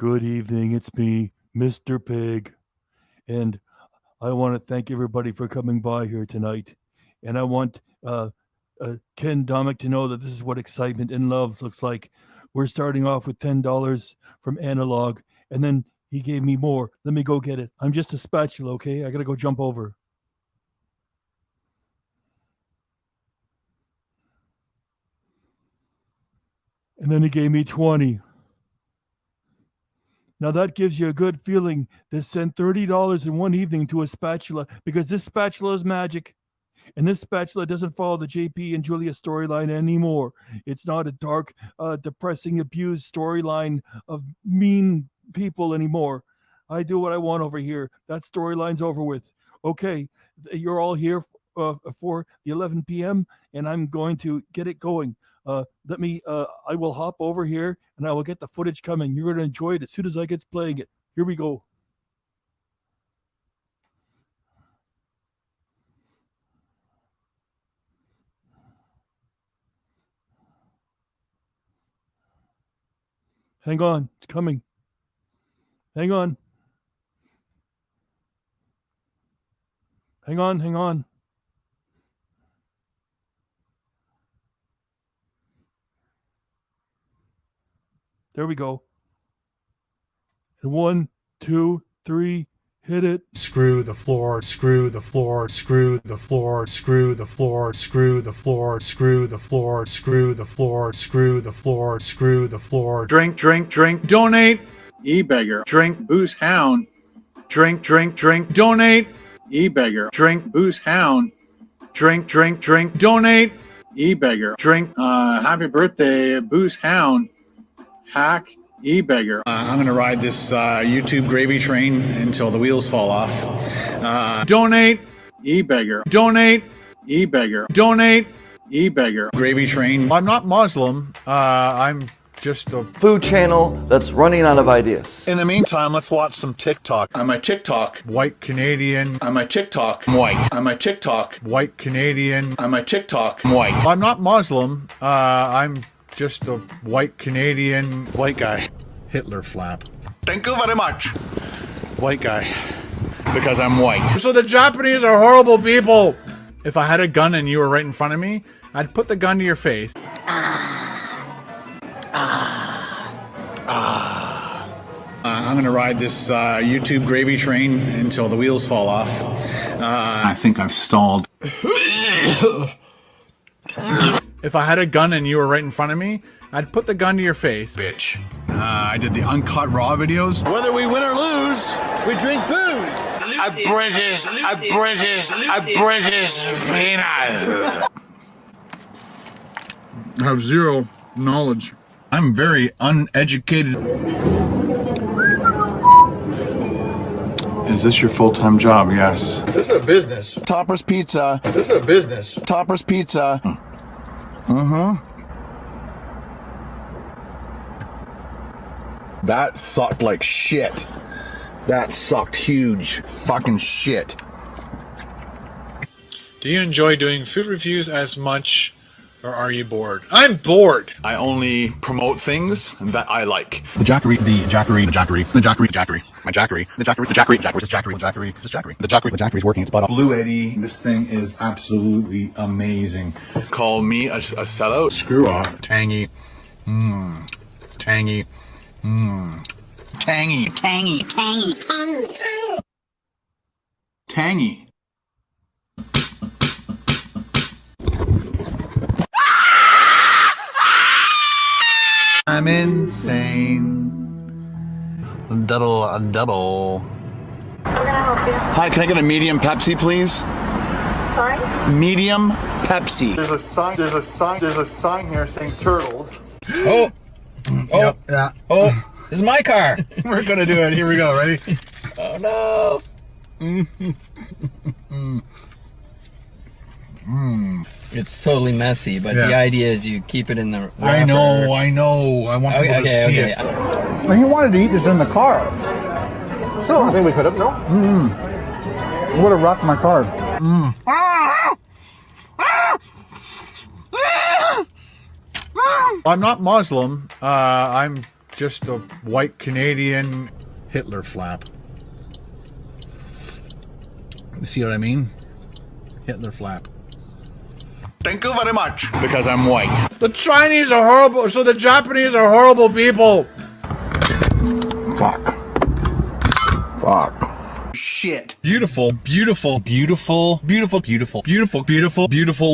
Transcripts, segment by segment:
Good evening, it's me, Mr. Pig, and I want to thank everybody for coming by here tonight. And I want Ken Domik to know that this is what excitement and love looks like. We're starting off with $10 from Analog, and then he gave me more. Let me go get it. I'm just a spatula, okay? I gotta go jump over. And then he gave me 20. Now that gives you a good feeling to send $30 in one evening to a spatula because this spatula is magic. And this spatula doesn't follow the JP and Julia storyline anymore. It's not a dark, depressing, abused storyline of mean people anymore. I do what I want over here. That storyline's over with. Okay, you're all here for the 11 p.m. and I'm going to get it going. I will hop over here and I will get the footage coming. You're going to enjoy it as soon as I get playing it. Here we go. Hang on, it's coming. Hang on. Hang on, hang on. There we go. And 1, 2, 3, hit it. Screw the floor, screw the floor, screw the floor, screw the floor, screw the floor, screw the floor, screw the floor, screw the floor, screw the floor. Drink, drink, drink, donate. E-beggar. Drink, booze, hound. Drink, drink, drink, donate. E-beggar. Drink, booze, hound. Drink, drink, drink, donate. E-beggar. Drink, happy birthday, booze, hound. Hack. E-beggar. I'm going to ride this YouTube gravy train until the wheels fall off. Donate. E-beggar. Donate. E-beggar. Donate. E-beggar. Gravy train. I'm not Muslim. I'm just a food channel that's running out of ideas. In the meantime, let's watch some TikTok. I'm a TikTok. White Canadian. I'm a TikTok. White. I'm a TikTok. White Canadian. I'm a TikTok. White. I'm not Muslim. I'm just a white Canadian. White guy. Hitler flap. Thank you very much. White guy. Because I'm white. So the Japanese are horrible people. If I had a gun and you were right in front of me, I'd put the gun to your face. I'm going to ride this YouTube gravy train until the wheels fall off. I think I've stalled. If I had a gun and you were right in front of me, I'd put the gun to your face. Bitch. I did the uncut raw videos. Whether we win or lose, we drink booze. A British peanut. I have zero knowledge. I'm very uneducated. Is this your full-time job? Yes. This is a business. Topper's Pizza. This is a business. Topper's Pizza. That sucked like shit. That sucked huge fucking shit. Do you enjoy doing food reviews as much, or are you bored? I'm bored. I only promote things that I like. The Jackery, the Jackery, the Jackery, the Jackery, the Jackery, my Jackery, the Jackery, the Jackery, the Jackery, the Jackery, the Jackery, the Jackery, the Jackery, the Jackery's working its butt off. Blue Eddie, this thing is absolutely amazing. Call me a sellout. Screw off. Tangy. Tangy. Tangy. Tangy, tangy, tangy. Tangy. I'm insane. Double. Hi, can I get a medium Pepsi, please? Sorry? Medium Pepsi. There's a sign here saying turtles. Oh, Yep, yeah. oh, this is my car. We're gonna do it. Here we go. Ready? Oh no. It's totally messy, but the idea is you keep it in the wrapper. I know. I want people to see it. Well, he wanted to eat this in the car. So I think we could have, no? It would have rocked my car. I'm not Muslim. I'm Just a white Canadian Hitler flap. See what I mean? Hitler flap. Thank you very much. Because I'm white. The Chinese are horrible, so the Japanese are horrible people. Fuck. Shit. Beautiful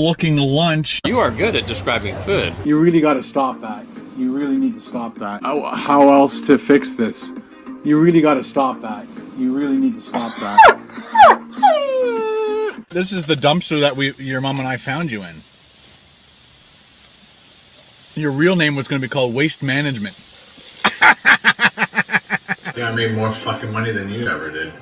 looking lunch. You are good at describing food. You really got to stop that. You really need to stop that. How else to fix this? You really got to stop that. You really need to stop that. This is the dumpster that your mom and I found you in. Your real name was going to be called Waste Management. Yeah, I made more fucking money than you ever did.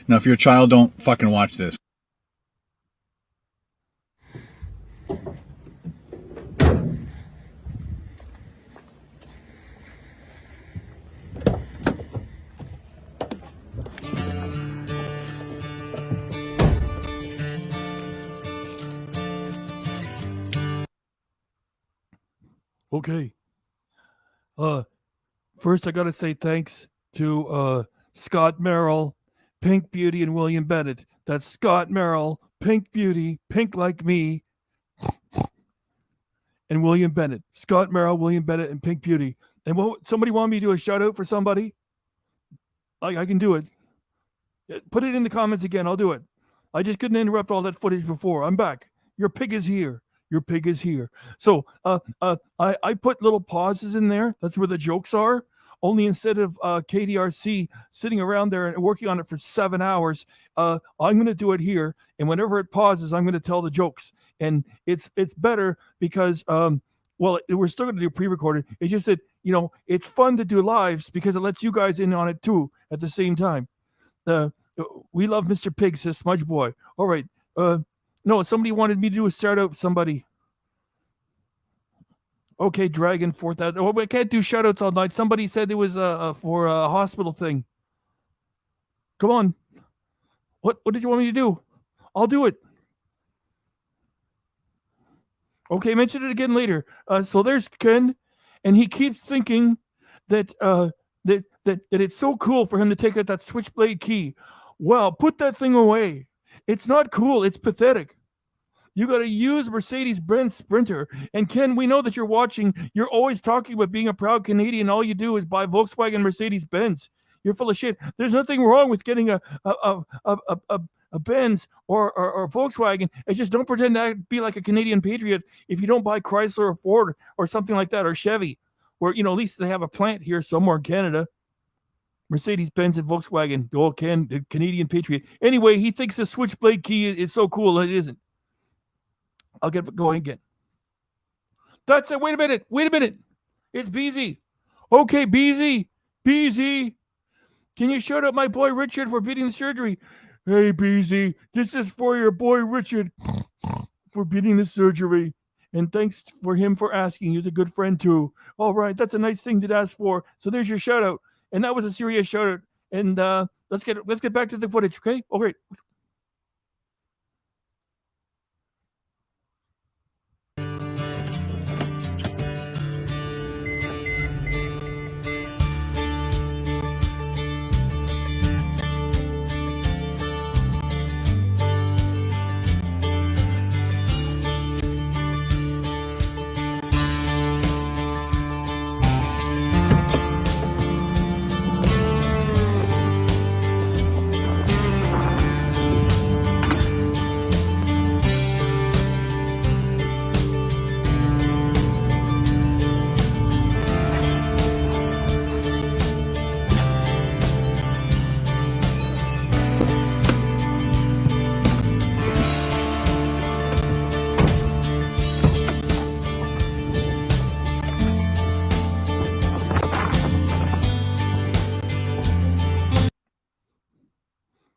Now, if you're a child, don't fucking watch this. Okay. First I gotta say thanks to Scott Merrill, Pink Beauty, and William Bennett. That's Scott Merrill, Pink Beauty, Pink Like Me, and William Bennett. Scott Merrill, William Bennett, and Pink Beauty. And somebody want me to do a shout out for somebody? I can do it. Put it in the comments again. I'll do it. I just couldn't interrupt all that footage before. I'm back. Your pig is here. Your pig is here. So I put little pauses in there. That's where the jokes are. Only instead of KDRC sitting around there and working on it for 7 hours, I'm going to do it here. And whenever it pauses, I'm going to tell the jokes. And it's better because, we're still going to do pre-recorded. It's just that, it's fun to do lives because it lets you guys in on it too at the same time. We love Mr. Pig, says Smudge Boy. All right. No, somebody wanted me to do a shout out. Somebody. Okay, Dragon 4000. Oh, I can't do shout outs all night. Somebody said it was for a hospital thing. Come on. What did you want me to do? I'll do it. Okay, mention it again later. So there's Ken, and he keeps thinking that that it's so cool for him to take out that switchblade key. Well, put that thing away. It's not cool. It's pathetic. You got to use Mercedes-Benz Sprinter. And Ken, we know that you're watching. You're always talking about being a proud Canadian. All you do is buy Volkswagen Mercedes-Benz. You're full of shit. There's nothing wrong with getting a a Benz or Volkswagen, and just don't pretend to be like a Canadian patriot if you don't buy Chrysler or Ford or something like that, or Chevy, where, you know, at least they have a plant here somewhere in Canada. Mercedes, Benz, and Volkswagen, the Canadian patriot. Anyway, he thinks the switchblade key is so cool. It isn't. I'll get going again. That's it. Wait a minute. It's BZ. Okay, BZ. Can you shout out my boy Richard for beating the surgery? Hey, BZ, this is for your boy Richard for beating the surgery. And thanks for him for asking. He's a good friend too. All right, that's a nice thing to ask for. So there's your shout out. And that was a serious shout out. And let's get back to the footage, okay? Oh, great.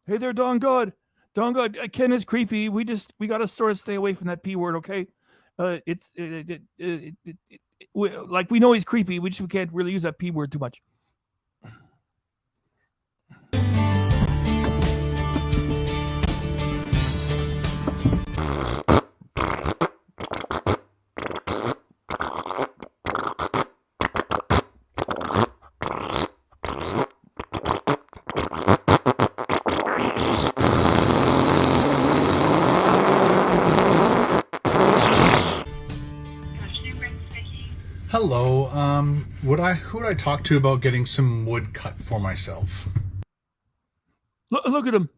Hey there, Don God. Ken is creepy. We gotta sort of stay away from that P word, okay? Like, we know he's creepy. We can't really use that P word too much. Hello. Who would I talk to about getting some wood cut for myself? Look at him.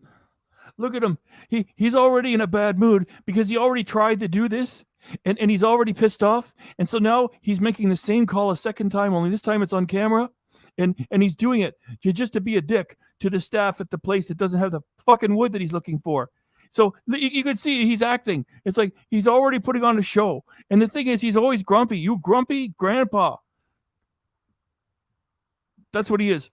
Look at him. He's already in a bad mood because he already tried to do this, and he's already pissed off. And so now he's making the same call a second time, only this time it's on camera. And he's doing it just to be a dick to the staff at the place that doesn't have the fucking wood that he's looking for. So you could see he's acting. It's like he's already putting on a show. And the thing is, he's always grumpy. You grumpy grandpa. That's what he is.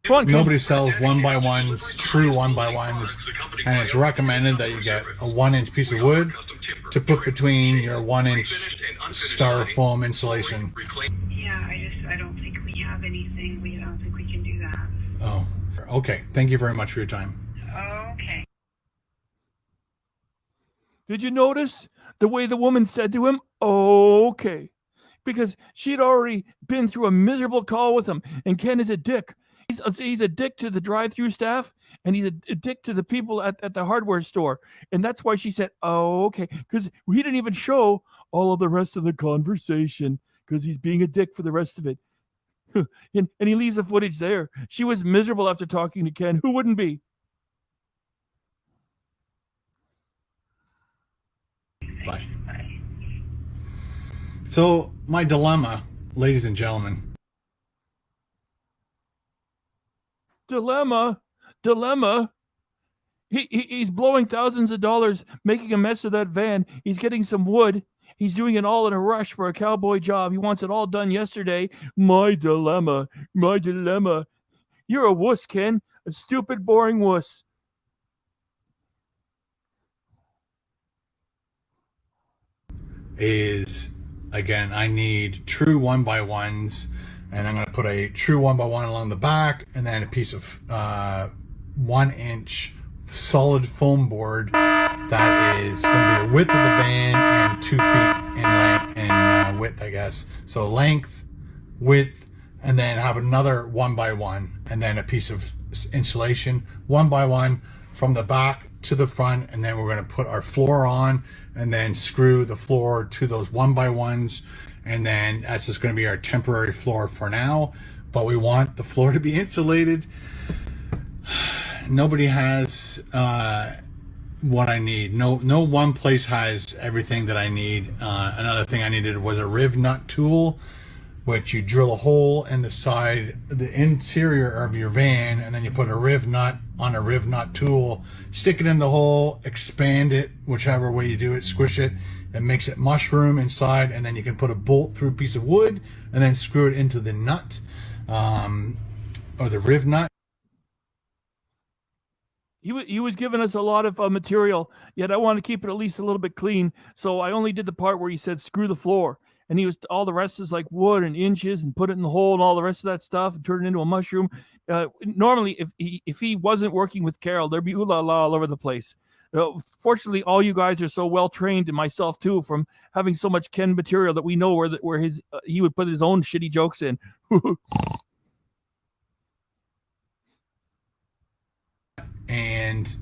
Nobody sells 1x1s, true 1x1s, and it's recommended that you get a 1-inch piece of wood to put between your 1-inch styrofoam insulation. Yeah, I don't think we have anything. I don't think we can do that. Oh, okay. Thank you very much for your time. Okay. Did you notice the way the woman said to him, okay? Because she'd already been through a miserable call with him, and Ken is a dick. He's a dick to the drive-through staff, and he's a dick to the people at the hardware store. And that's why she said, oh, okay. Because he didn't even show all of the rest of the conversation because he's being a dick for the rest of it. and he leaves the footage there. She was miserable after talking to Ken. Who wouldn't be? Bye. So, my dilemma, ladies and gentlemen. Dilemma. He's blowing thousands of dollars, making a mess of that van. He's getting some wood. He's doing it all in a rush for a cowboy job. He wants it all done yesterday. My dilemma. You're a wuss, Ken. A stupid, boring wuss. Is, again, I need true 1x1s. And I'm going to put a true 1x1 along the back, and then a piece of 1-inch solid foam board that is going to be the width of the van and 2 feet in length and width, I guess. So length, width, and then have another 1x1, and then a piece of insulation 1x1 from the back to the front, and then we're going to put our floor on, and then screw the floor to those 1x1s. and then that's just going to be our temporary floor for now. But we want the floor to be insulated. Nobody has what I need. No one place has everything that I need. Another thing I needed was a riv nut tool, which you drill a hole in the side, the interior of your van, and then you put a riv nut on a riv nut tool, stick it in the hole, expand it, whichever way you do it, squish it, and makes it mushroom inside, and then you can put a bolt through a piece of wood and then screw it into the nut, or the riv nut. He was giving us a lot of material, yet I want to keep it at least a little bit clean. So I only did the part where he said screw the floor, and he was all the rest is like wood and inches and put it in the hole and all the rest of that stuff and turn it into a mushroom. Normally, if he wasn't working with Carol, there'd be ooh la la all over the place. Fortunately, all you guys are so well trained, and myself too, from having so much Ken material that we know where his he would put his own shitty jokes in. And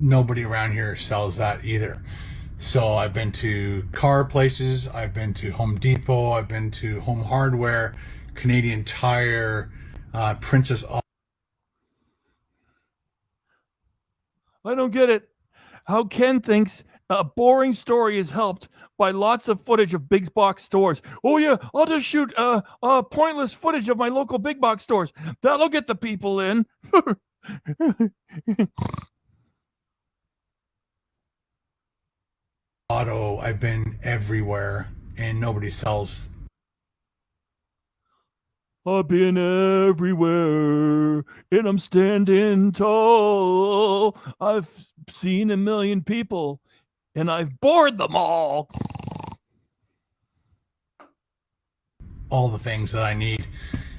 nobody around here sells that either. So I've been to car places, I've been to Home Depot, I've been to Home Hardware, Canadian Tire, Princess. I don't get it. How Ken thinks a boring story is helped by lots of footage of big box stores. Oh yeah, I'll just shoot pointless footage of my local big box stores. That'll get the people in. Auto, I've been everywhere and nobody sells. I've been everywhere and I'm standing tall. I've seen a million people and I've bored them all. All the things that I need.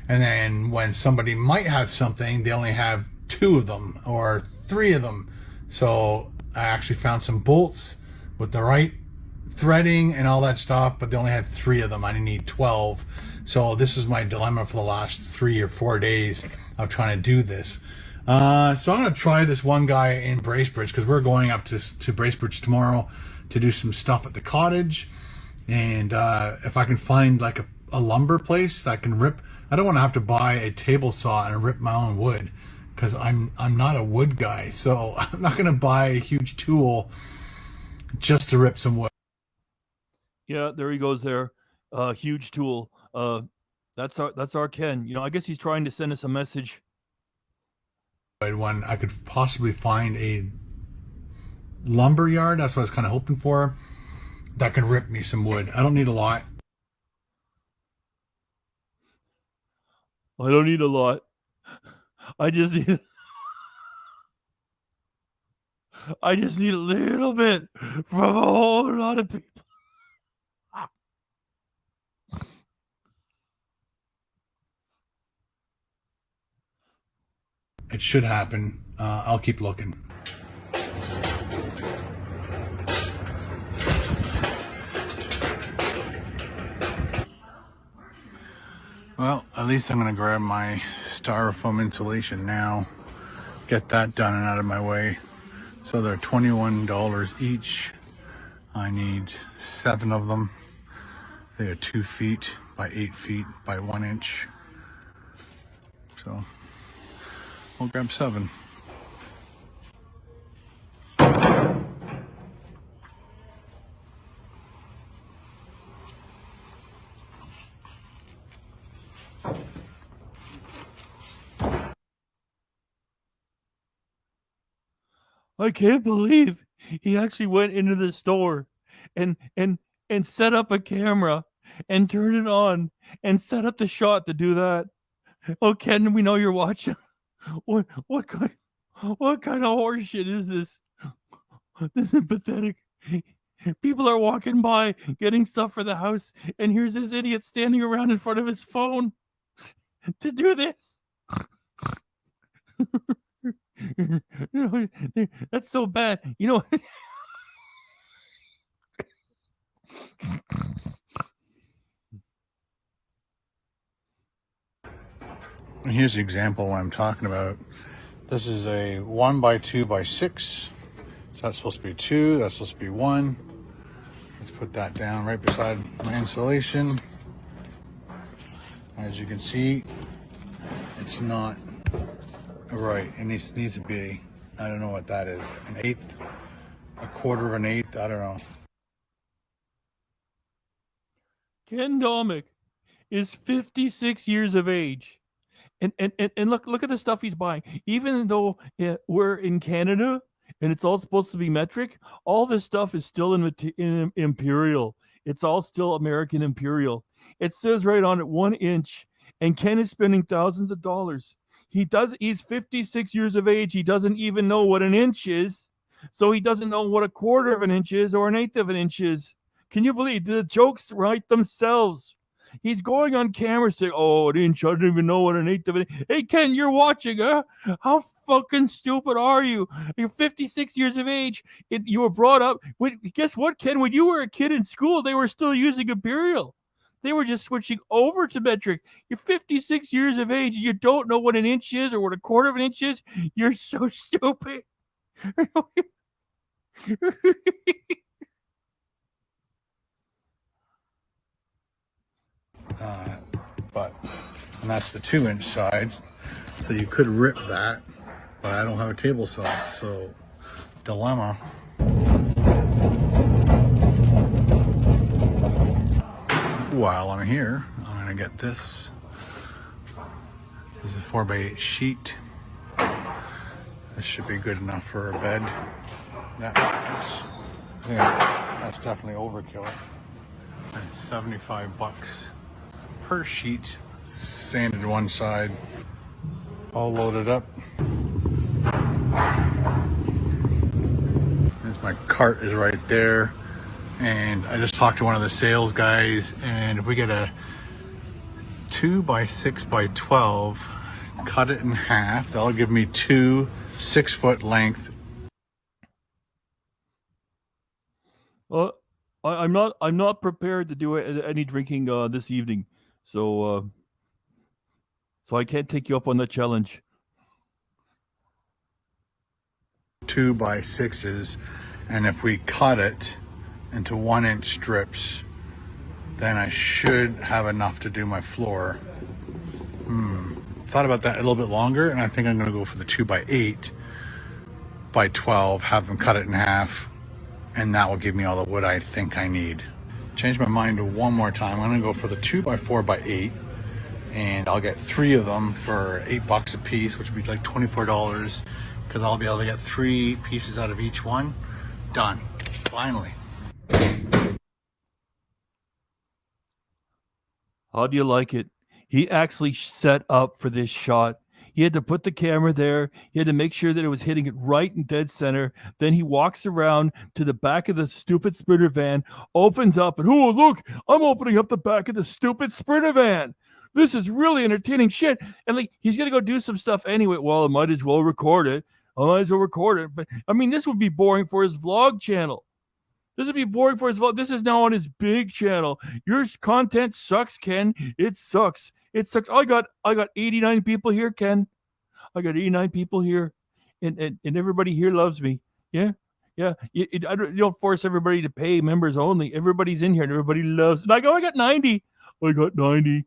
And then when somebody might have something, they only have 2 of them or 3 of them. So I actually found some bolts with the right threading and all that stuff, but they only had 3 of them. I need 12. So this is my dilemma for the last 3 or 4 days of trying to do this. So I'm going to try this one guy in Bracebridge, because we're going up to Bracebridge tomorrow to do some stuff at the cottage. And if I can find like a lumber place that can rip, I don't want to have to buy a table saw and rip my own wood, because I'm not a wood guy. So I'm not going to buy a huge tool just to rip some wood. Yeah, there he goes there. Huge tool. That's our Ken. You know, I guess he's trying to send us a message. When I could possibly find a lumber yard, that's what I was kind of hoping for, that can rip me some wood. I don't need a lot. I don't need a lot. I just need a little bit from a whole lot of people. It should happen. I'll keep looking. Well, at least I'm going to grab my styrofoam insulation now. Get that done and out of my way. So they're $21 each. I need 7 of them. They are 2 feet by 8 feet by 1 inch. So we'll grab 7. I can't believe he actually went into the store and set up a camera and turned it on and set up the shot to do that. Oh, Ken, we know you're watching. What kind of horseshit is this? This is pathetic. People are walking by getting stuff for the house, and here's this idiot standing around in front of his phone to do this. That's so bad. You know. Here's the example I'm talking about. This is a 1x2x6. So that's supposed to be 2. That's supposed to be 1. Let's put that down right beside my insulation. As you can see, it's not right. It needs to be, I don't know what that is, an eighth, a quarter of an eighth, I don't know. Ken Domik is 56 years of age. And look at the stuff he's buying. Even though we're in Canada and it's all supposed to be metric, all this stuff is still in imperial. It's all still American imperial. It says right on it 1 inch, and Ken is spending thousands of dollars. He's 56 years of age. He doesn't even know what an inch is. So he doesn't know what a quarter of an inch is or an eighth of an inch is. Can you believe the jokes write themselves? He's going on camera saying, "Oh, an inch. I don't even know what an eighth of an inch." Hey, Ken, you're watching, huh? How fucking stupid are you? You're 56 years of age. You were brought up. Guess what, Ken? When you were a kid in school, they were still using imperial. They were just switching over to metric. You're 56 years of age. You don't know what an inch is or what a quarter of an inch is. You're so stupid. And that's the 2 inch side. So you could rip that, but I don't have a table saw, so dilemma. While I'm here, I'm gonna get this. This is a 4x8 sheet. This should be good enough for a bed. I think that's definitely overkill. And 75 bucks per sheet, sanded one side, all loaded up. My cart is right there, and I just talked to one of the sales guys, and if we get a 2x6x12, cut it in half, that'll give me 2 6-foot length. Well, I'm not prepared to do any drinking this evening, so I can't take you up on that challenge. 2x6s, and if we cut it into 1 inch strips, then I should have enough to do my floor. Thought about that a little bit longer, and I think I'm gonna go for the 2x8x12, have them cut it in half, and that will give me all the wood I think I need. Change my mind one more time. I'm gonna go for the 2x4x8, and I'll get 3 of them for $8 a piece, which would be like $24, because I'll be able to get 3 pieces out of each one. Done. Finally. How do you like it? He actually set up for this shot. He had to put the camera there. He had to make sure that it was hitting it right in dead center. Then he walks around to the back of the stupid Sprinter van, opens up, and oh, look, I'm opening up the back of the stupid Sprinter van. This is really entertaining shit. And like, he's going to go do some stuff anyway. Well, I might as well record it. But I mean, this would be boring for his vlog channel. This would be boring for his vlog. This is now on his big channel. Your content sucks, Ken. It sucks. It sucks. I got 89 people here, Ken. I got 89 people here, and everybody here loves me. Yeah. You don't force everybody to pay, members only. Everybody's in here, and everybody loves. And I got 90. I got 90.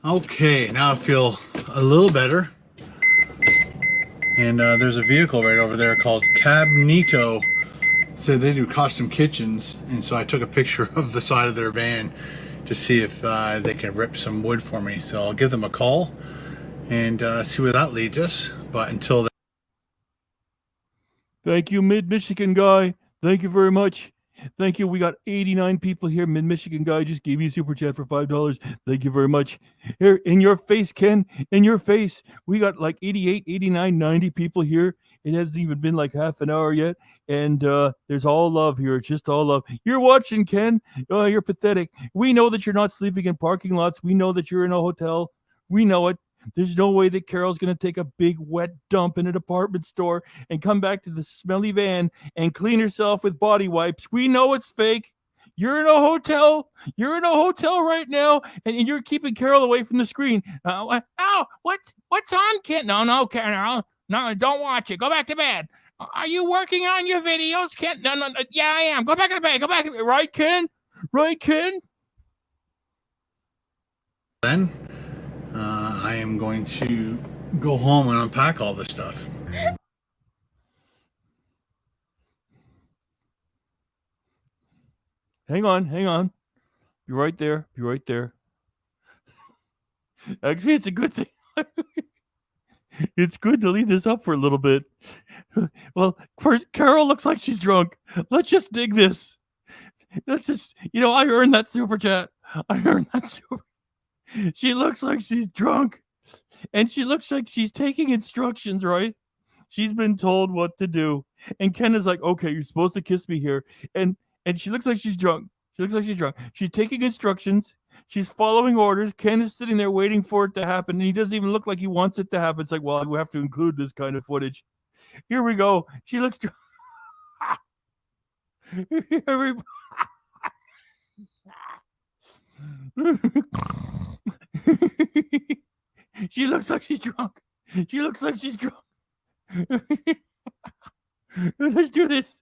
Okay, now I feel a little better. And there's a vehicle right over there called Cabnito. So they do custom kitchens, and so I took a picture of the side of their van to see if they can rip some wood for me. So I'll give them a call and see where that leads us. But until then, Thank you, Mid-Michigan guy. Thank you very much. Thank you. We got 89 people here. Mid-Michigan guy just gave me a super chat for $5. Thank you very much. Here, in your face, Ken, in your face. We got like 88, 89, 90 people here. It hasn't even been like half an hour yet. And there's all love here. It's just all love. You're watching, Ken. Oh, you're pathetic. We know that you're not sleeping in parking lots. We know that you're in a hotel. We know it. There's no way that Carol's going to take a big wet dump in a department store and come back to the smelly van and clean herself with body wipes. We know it's fake. You're in a hotel. You're in a hotel right now, and you're keeping Carol away from the screen. What's on, Ken? No, Carol. No, don't watch it. Go back to bed. Are you working on your videos, Ken? No. Yeah, I am. Go back to bed. Go back to bed. Right, Ken? Right, Ken? Then I am going to go home and unpack all this stuff. Hang on. Be right there. Actually, it's a good thing. It's good to leave this up for a little bit. Well, first, Carol looks like she's drunk. Let's just dig this. Let's just, I earned that super chat. She looks like she's drunk. And she looks like she's taking instructions, right? She's been told what to do. And Ken is like, okay, you're supposed to kiss me here. And she looks like she's drunk. She's taking instructions. She's following orders. Ken is sitting there waiting for it to happen. And he doesn't even look like he wants it to happen. It's like, well, we have to include this kind of footage. Here we go. She looks drunk. She looks like she's drunk. Let's do this.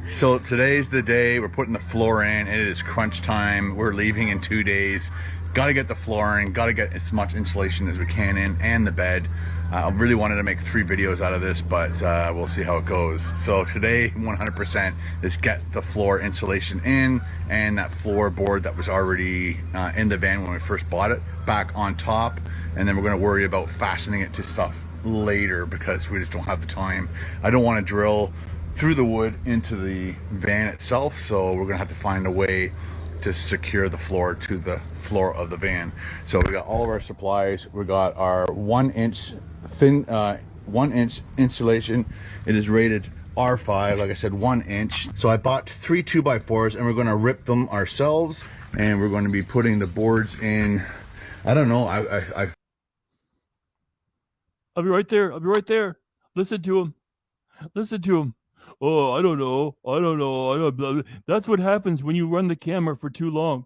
So today's the day we're putting the floor in. It is crunch time. We're leaving in 2 days. Got to get the floor in. Got to get as much insulation as we can in, and the bed. I really wanted to make 3 videos out of this, but we'll see how it goes. So today, 100% is get the floor insulation in, and that floorboard that was already in the van when we first bought it back on top. And then we're going to worry about fastening it to stuff later because we just don't have the time. I don't want to drill through the wood into the van itself, so we're gonna have to find a way to secure the floor to the floor of the van. So we got all of our supplies. We got our 1 inch thin 1 inch insulation. It is rated R5, like I said, 1 inch. So I bought 3 2x4s, and we're going to rip them ourselves, and we're going to be putting the boards in. I don't know. I'll be right there. Listen to him. Oh, I don't know. That's what happens when you run the camera for too long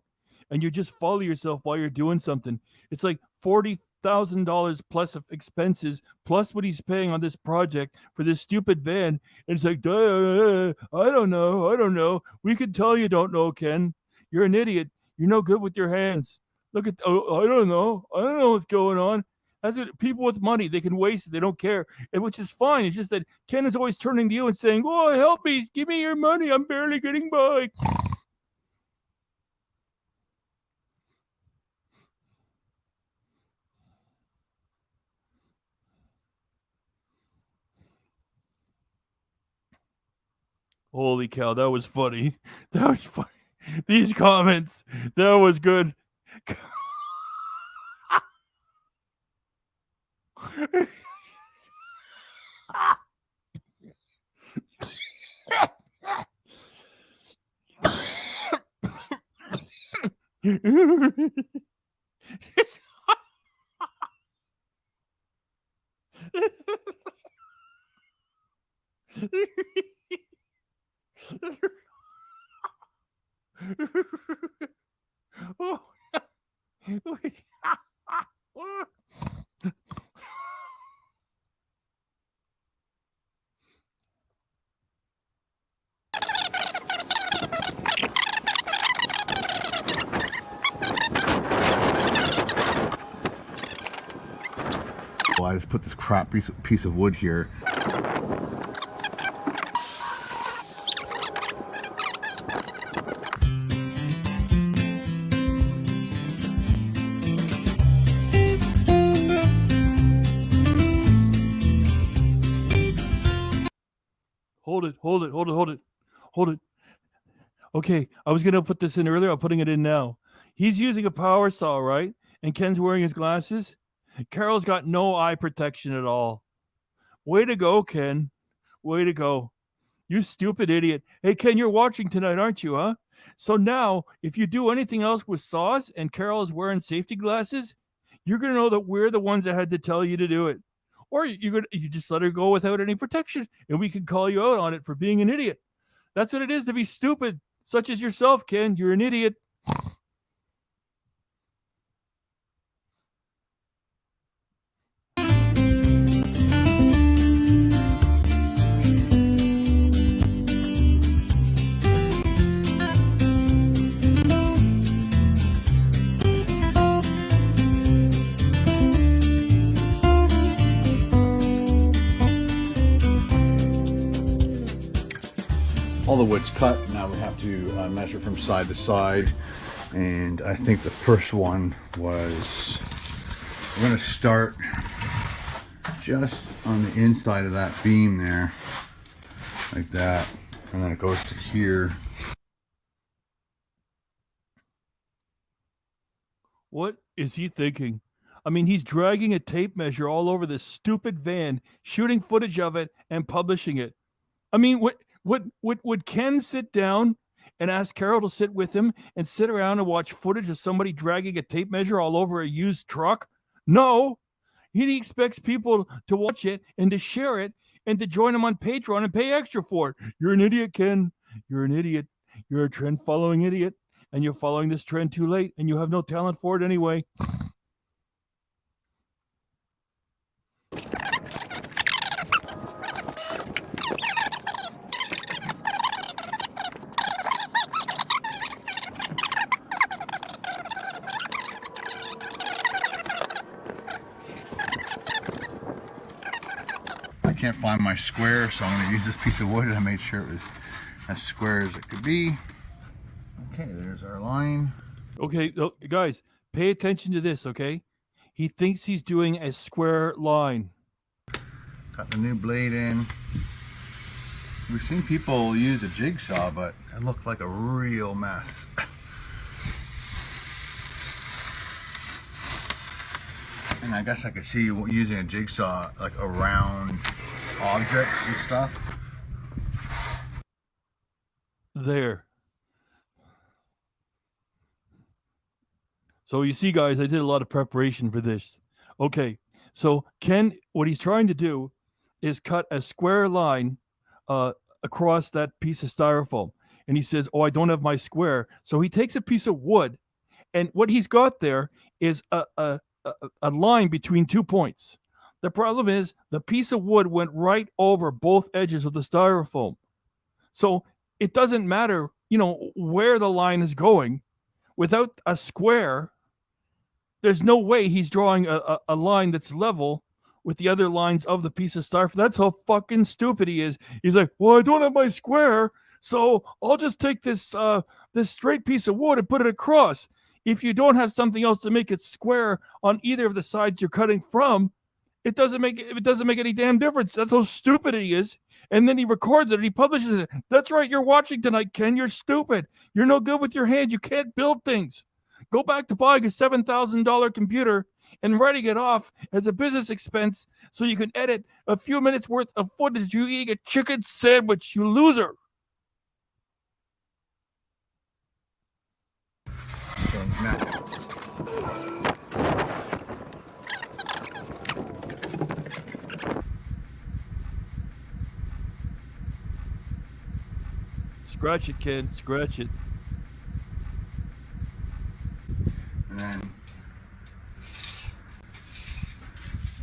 and you just follow yourself while you're doing something. It's like $40,000 plus of expenses, plus what he's paying on this project for this stupid van. And it's like, I don't know. We could tell you don't know, Ken. You're an idiot. You're no good with your hands. Look at, I don't know what's going on. That's what people with money, they can waste it. They don't care, which is fine. It's just that Ken is always turning to you and saying, "Oh, help me! Give me your money. I'm barely getting by." Holy cow, that was funny. These comments, that was good. I just put this crap piece of wood here. hold it. Okay, I was gonna put this in earlier. I'm putting it in now. He's using a power saw, right? And Ken's wearing his glasses. Carol's got no eye protection at all. Way to go, Ken. Way to go. You stupid idiot. Hey, Ken, you're watching tonight, aren't you, huh? So now, if you do anything else with saws and Carol is wearing safety glasses, you're going to know that we're the ones that had to tell you to do it. Or you just let her go without any protection, and we can call you out on it for being an idiot. That's what it is to be stupid, such as yourself, Ken. You're an idiot. All the wood's cut. Now we have to measure from side to side. And I think the first one was, we're going to start just on the inside of that beam there, like that. And then it goes to here. What is he thinking? I mean, he's dragging a tape measure all over this stupid van, shooting footage of it and publishing it. I mean, would Ken sit down and ask Carol to sit with him and sit around and watch footage of somebody dragging a tape measure all over a used truck? No. He expects people to watch it and to share it and to join him on Patreon and pay extra for it. You're an idiot, Ken. You're an idiot. You're a trend-following idiot, and you're following this trend too late, and you have no talent for it anyway. I can't find my square, so I'm going to use this piece of wood, and I made sure it was as square as it could be. Okay, there's our line. Okay, guys, pay attention to this, okay? He thinks he's doing a square line. Got the new blade in. We've seen people use a jigsaw, but it looked like a real mess. And I guess I could see you using a jigsaw like around objects and stuff. There. So you see, guys, I did a lot of preparation for this. Okay, so Ken, what he's trying to do is cut a square line across that piece of styrofoam. And he says, oh, I don't have my square. So he takes a piece of wood, and what he's got there is a line between 2 points. The problem is the piece of wood went right over both edges of the styrofoam. So it doesn't matter, where the line is going. Without a square, there's no way he's drawing a line that's level with the other lines of the piece of styrofoam. That's how fucking stupid he is. He's like, well, I don't have my square, so I'll just take this straight piece of wood and put it across. If you don't have something else to make it square on either of the sides you're cutting from, it doesn't make any damn difference. That's how stupid he is. And then he records it and he publishes it. That's right, you're watching tonight, Ken. You're stupid. You're no good with your hands. You can't build things. Go back to buying a $7,000 computer and writing it off as a business expense so you can edit a few minutes worth of footage you eating a chicken sandwich, you loser. So now, Scratch it, Ken. Scratch it. and then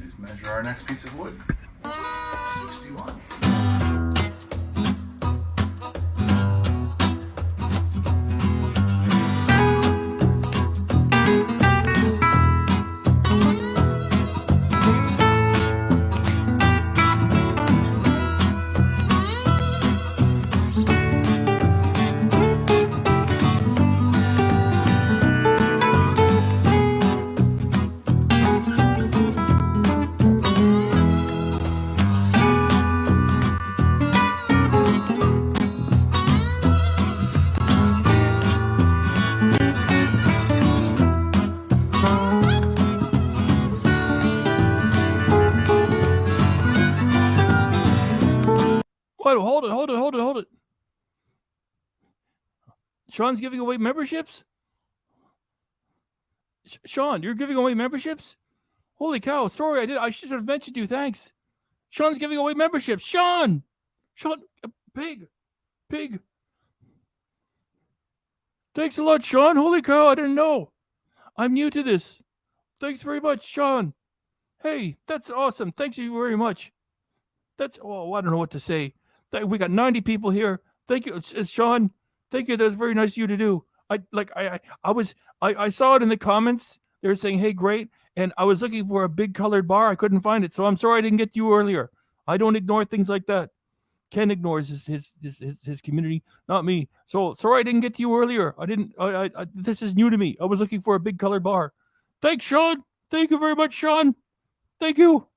let's measure our next piece of wood. 61. Wait, hold it. Sean's giving away memberships? Sean, you're giving away memberships? Holy cow, sorry, I should have mentioned you, thanks. Sean's giving away memberships. Sean, pig. Thanks a lot, Sean. Holy cow, I didn't know. I'm new to this. Thanks very much, Sean. Hey, that's awesome. Thanks you very much. I don't know what to say. We got 90 people here. Thank you, Sean. Thank you. That was very nice of you to do. I saw it in the comments. They were saying, "Hey, great," and I was looking for a big colored bar. I couldn't find it, so I'm sorry I didn't get to you earlier. I don't ignore things like that. Ken ignores his community, not me. So sorry I didn't get to you earlier. I didn't. This is new to me. I was looking for a big colored bar. Thanks, Sean. Thank you very much, Sean. Thank you.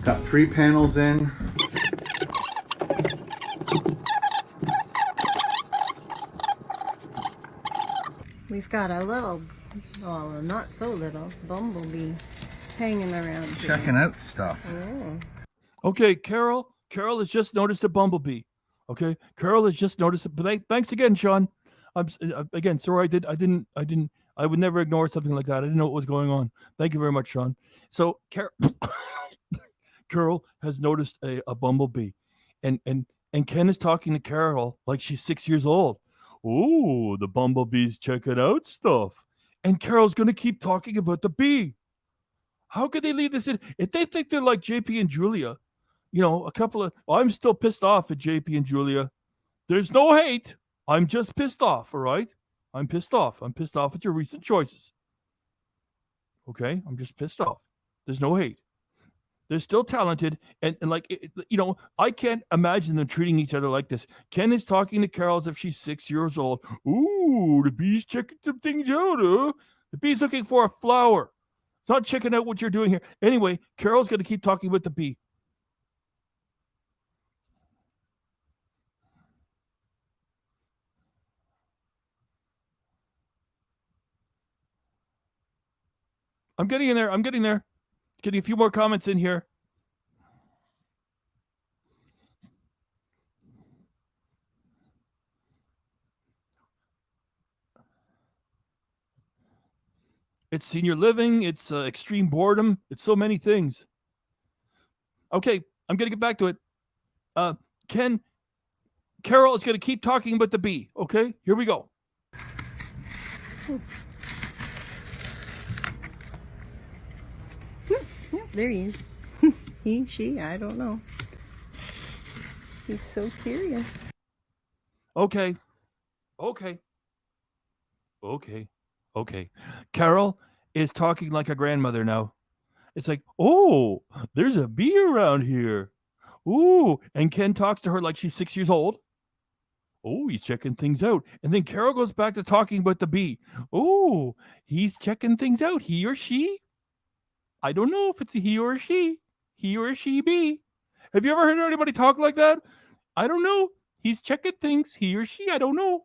Got 3 panels in. We've got a little, well, not so little, bumblebee hanging around here. Checking out stuff. Oh. Okay, Carol has just noticed a bumblebee. Okay, Carol has just noticed it. But thanks again, Sean. I'm again sorry. I would never ignore something like that. I didn't know what was going on. Thank you very much, Sean. So Carol has noticed a bumblebee, and Ken is talking to Carol like she's 6 years old. Oh, the bumblebee's checking out stuff, and Carol's gonna keep talking about the bee. How could they leave this in? If they think they're like JP and Julia, I'm still pissed off at JP and Julia. There's no hate. I'm just pissed off, all right? I'm pissed off. I'm pissed off at your recent choices. Okay? I'm just pissed off. There's no hate. They're still talented. And I can't imagine them treating each other like this. Ken is talking to Carol as if she's 6 years old. Ooh, the bee's checking some things out, huh? The bee's looking for a flower. It's not checking out what you're doing here. Anyway, Carol's going to keep talking with the bee. I'm getting in there. Getting a few more comments in here. It's senior living. It's extreme boredom. It's so many things. Okay, I'm going to get back to it. Carol is going to keep talking about the bee. Okay, here we go. Yep, there he is. He, she, I don't know. He's so curious. Okay. Carol is talking like a grandmother now. It's like, oh, there's a bee around here. Ooh, and Ken talks to her like she's 6 years old. Oh, he's checking things out. And then Carol goes back to talking about the bee. Oh, he's checking things out. He or she? I don't know if it's a he or a she. He or a she bee. Have you ever heard anybody talk like that? I don't know. He's checking things. He or she. I don't know.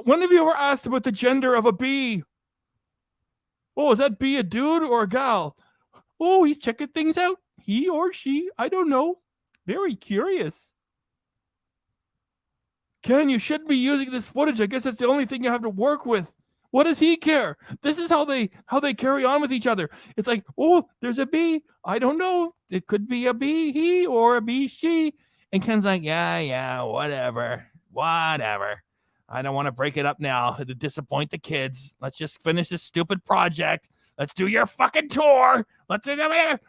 When have you ever asked about the gender of a bee? Oh, is that bee a dude or a gal? Oh, he's checking things out. He or she. I don't know. Very curious. Ken, you shouldn't be using this footage. I guess that's the only thing you have to work with. What does he care? This is how they carry on with each other. It's like, oh, there's a bee. I don't know. It could be a bee he or a bee she. And Ken's like, yeah, whatever. I don't want to break it up now to disappoint the kids. Let's just finish this stupid project. Let's do your fucking tour. Let's do that.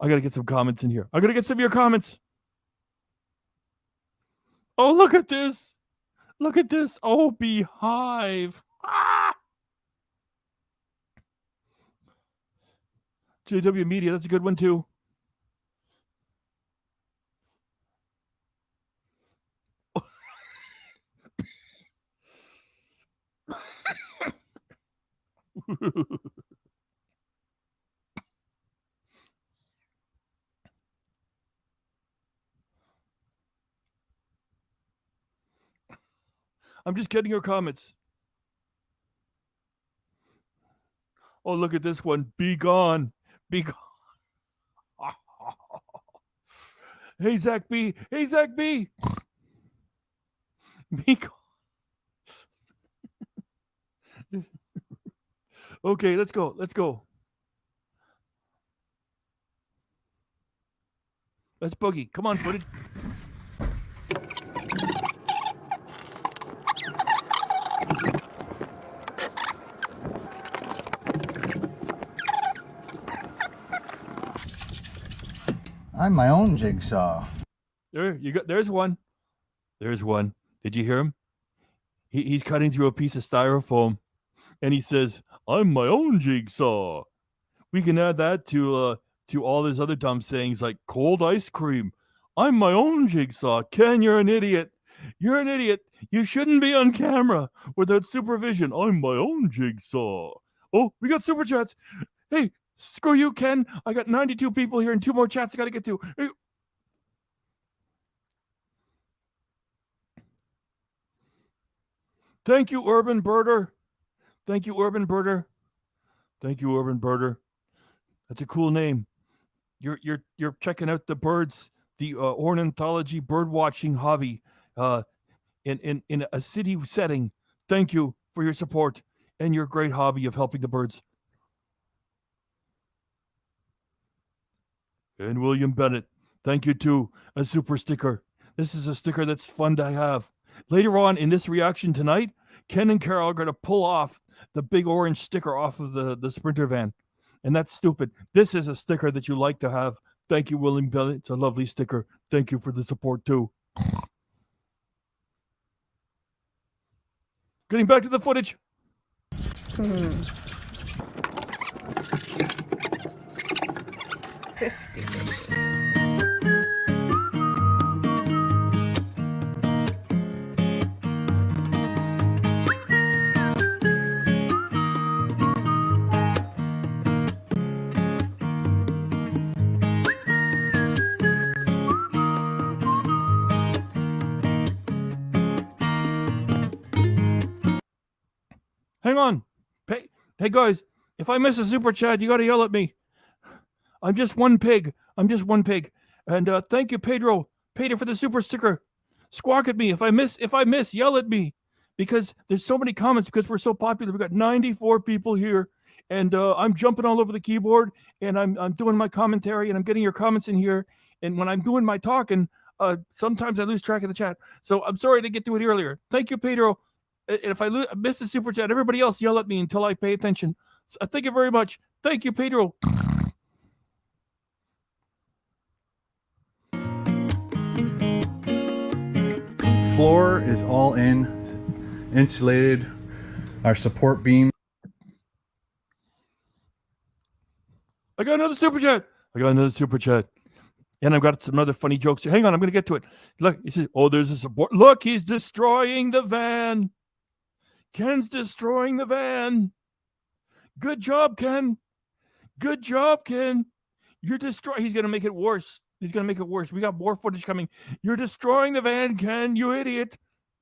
I got to get some comments in here. I got to get some of your comments. Oh, look at this. Look at this. Oh, beehive. Ah! JW Media, that's a good one too. I'm just getting your comments. Oh, look at this one. Be gone. Be gone. Hey, Zach B. Hey, Zach B. Be gone. Okay, let's go. Let's go. Let's boogie. Come on, footage. I'm my own jigsaw. There, you got. There's one. There's one. Did you hear him? He's cutting through a piece of styrofoam, and he says, "I'm my own jigsaw." We can add that to all his other dumb sayings like cold ice cream. I'm my own jigsaw. Ken, you're an idiot. You're an idiot. You shouldn't be on camera without supervision. I'm my own jigsaw. Oh, we got super chats. Hey, screw you, Ken. I got 92 people here and 2 more chats I got to get to. Hey. Thank you, Urban Birder. Thank you, Urban Birder. Thank you, Urban Birder. That's a cool name. You're checking out the birds, the ornithology bird watching hobby in a city setting. Thank you for your support and your great hobby of helping the birds. And William Bennett, thank you too. A super sticker. This is a sticker that's fun to have. Later on in this reaction tonight, Ken and Carol are going to pull off the big orange sticker off of the Sprinter van. And that's stupid. This is a sticker that you like to have. Thank you, William Bennett. It's a lovely sticker. Thank you for the support too. Getting back to the footage. 50. Hang on. Hey guys, if I miss a super chat, you got to yell at me. I'm just one pig. And thank you, Pedro, for the super sticker. Squawk at me if I miss. Yell at me, because there's so many comments because we're so popular. We got 94 people here, and I'm jumping all over the keyboard, and I'm doing my commentary, and I'm getting your comments in here. And when I'm doing my talking, sometimes I lose track of the chat. So I'm sorry to get to it earlier. Thank you, Pedro. And if I miss the super chat, everybody else yell at me until I pay attention. So, thank you very much. Thank you, Pedro. Floor is all in, insulated. Our support beam. I got another super chat. And I've got some other funny jokes. Hang on, I'm going to get to it. Look, he says, oh, there's a support. Look, he's destroying the van. Ken's destroying the van. Good job, Ken. You're destroying. He's going to make it worse. We got more footage coming. You're destroying the van, Ken, you idiot.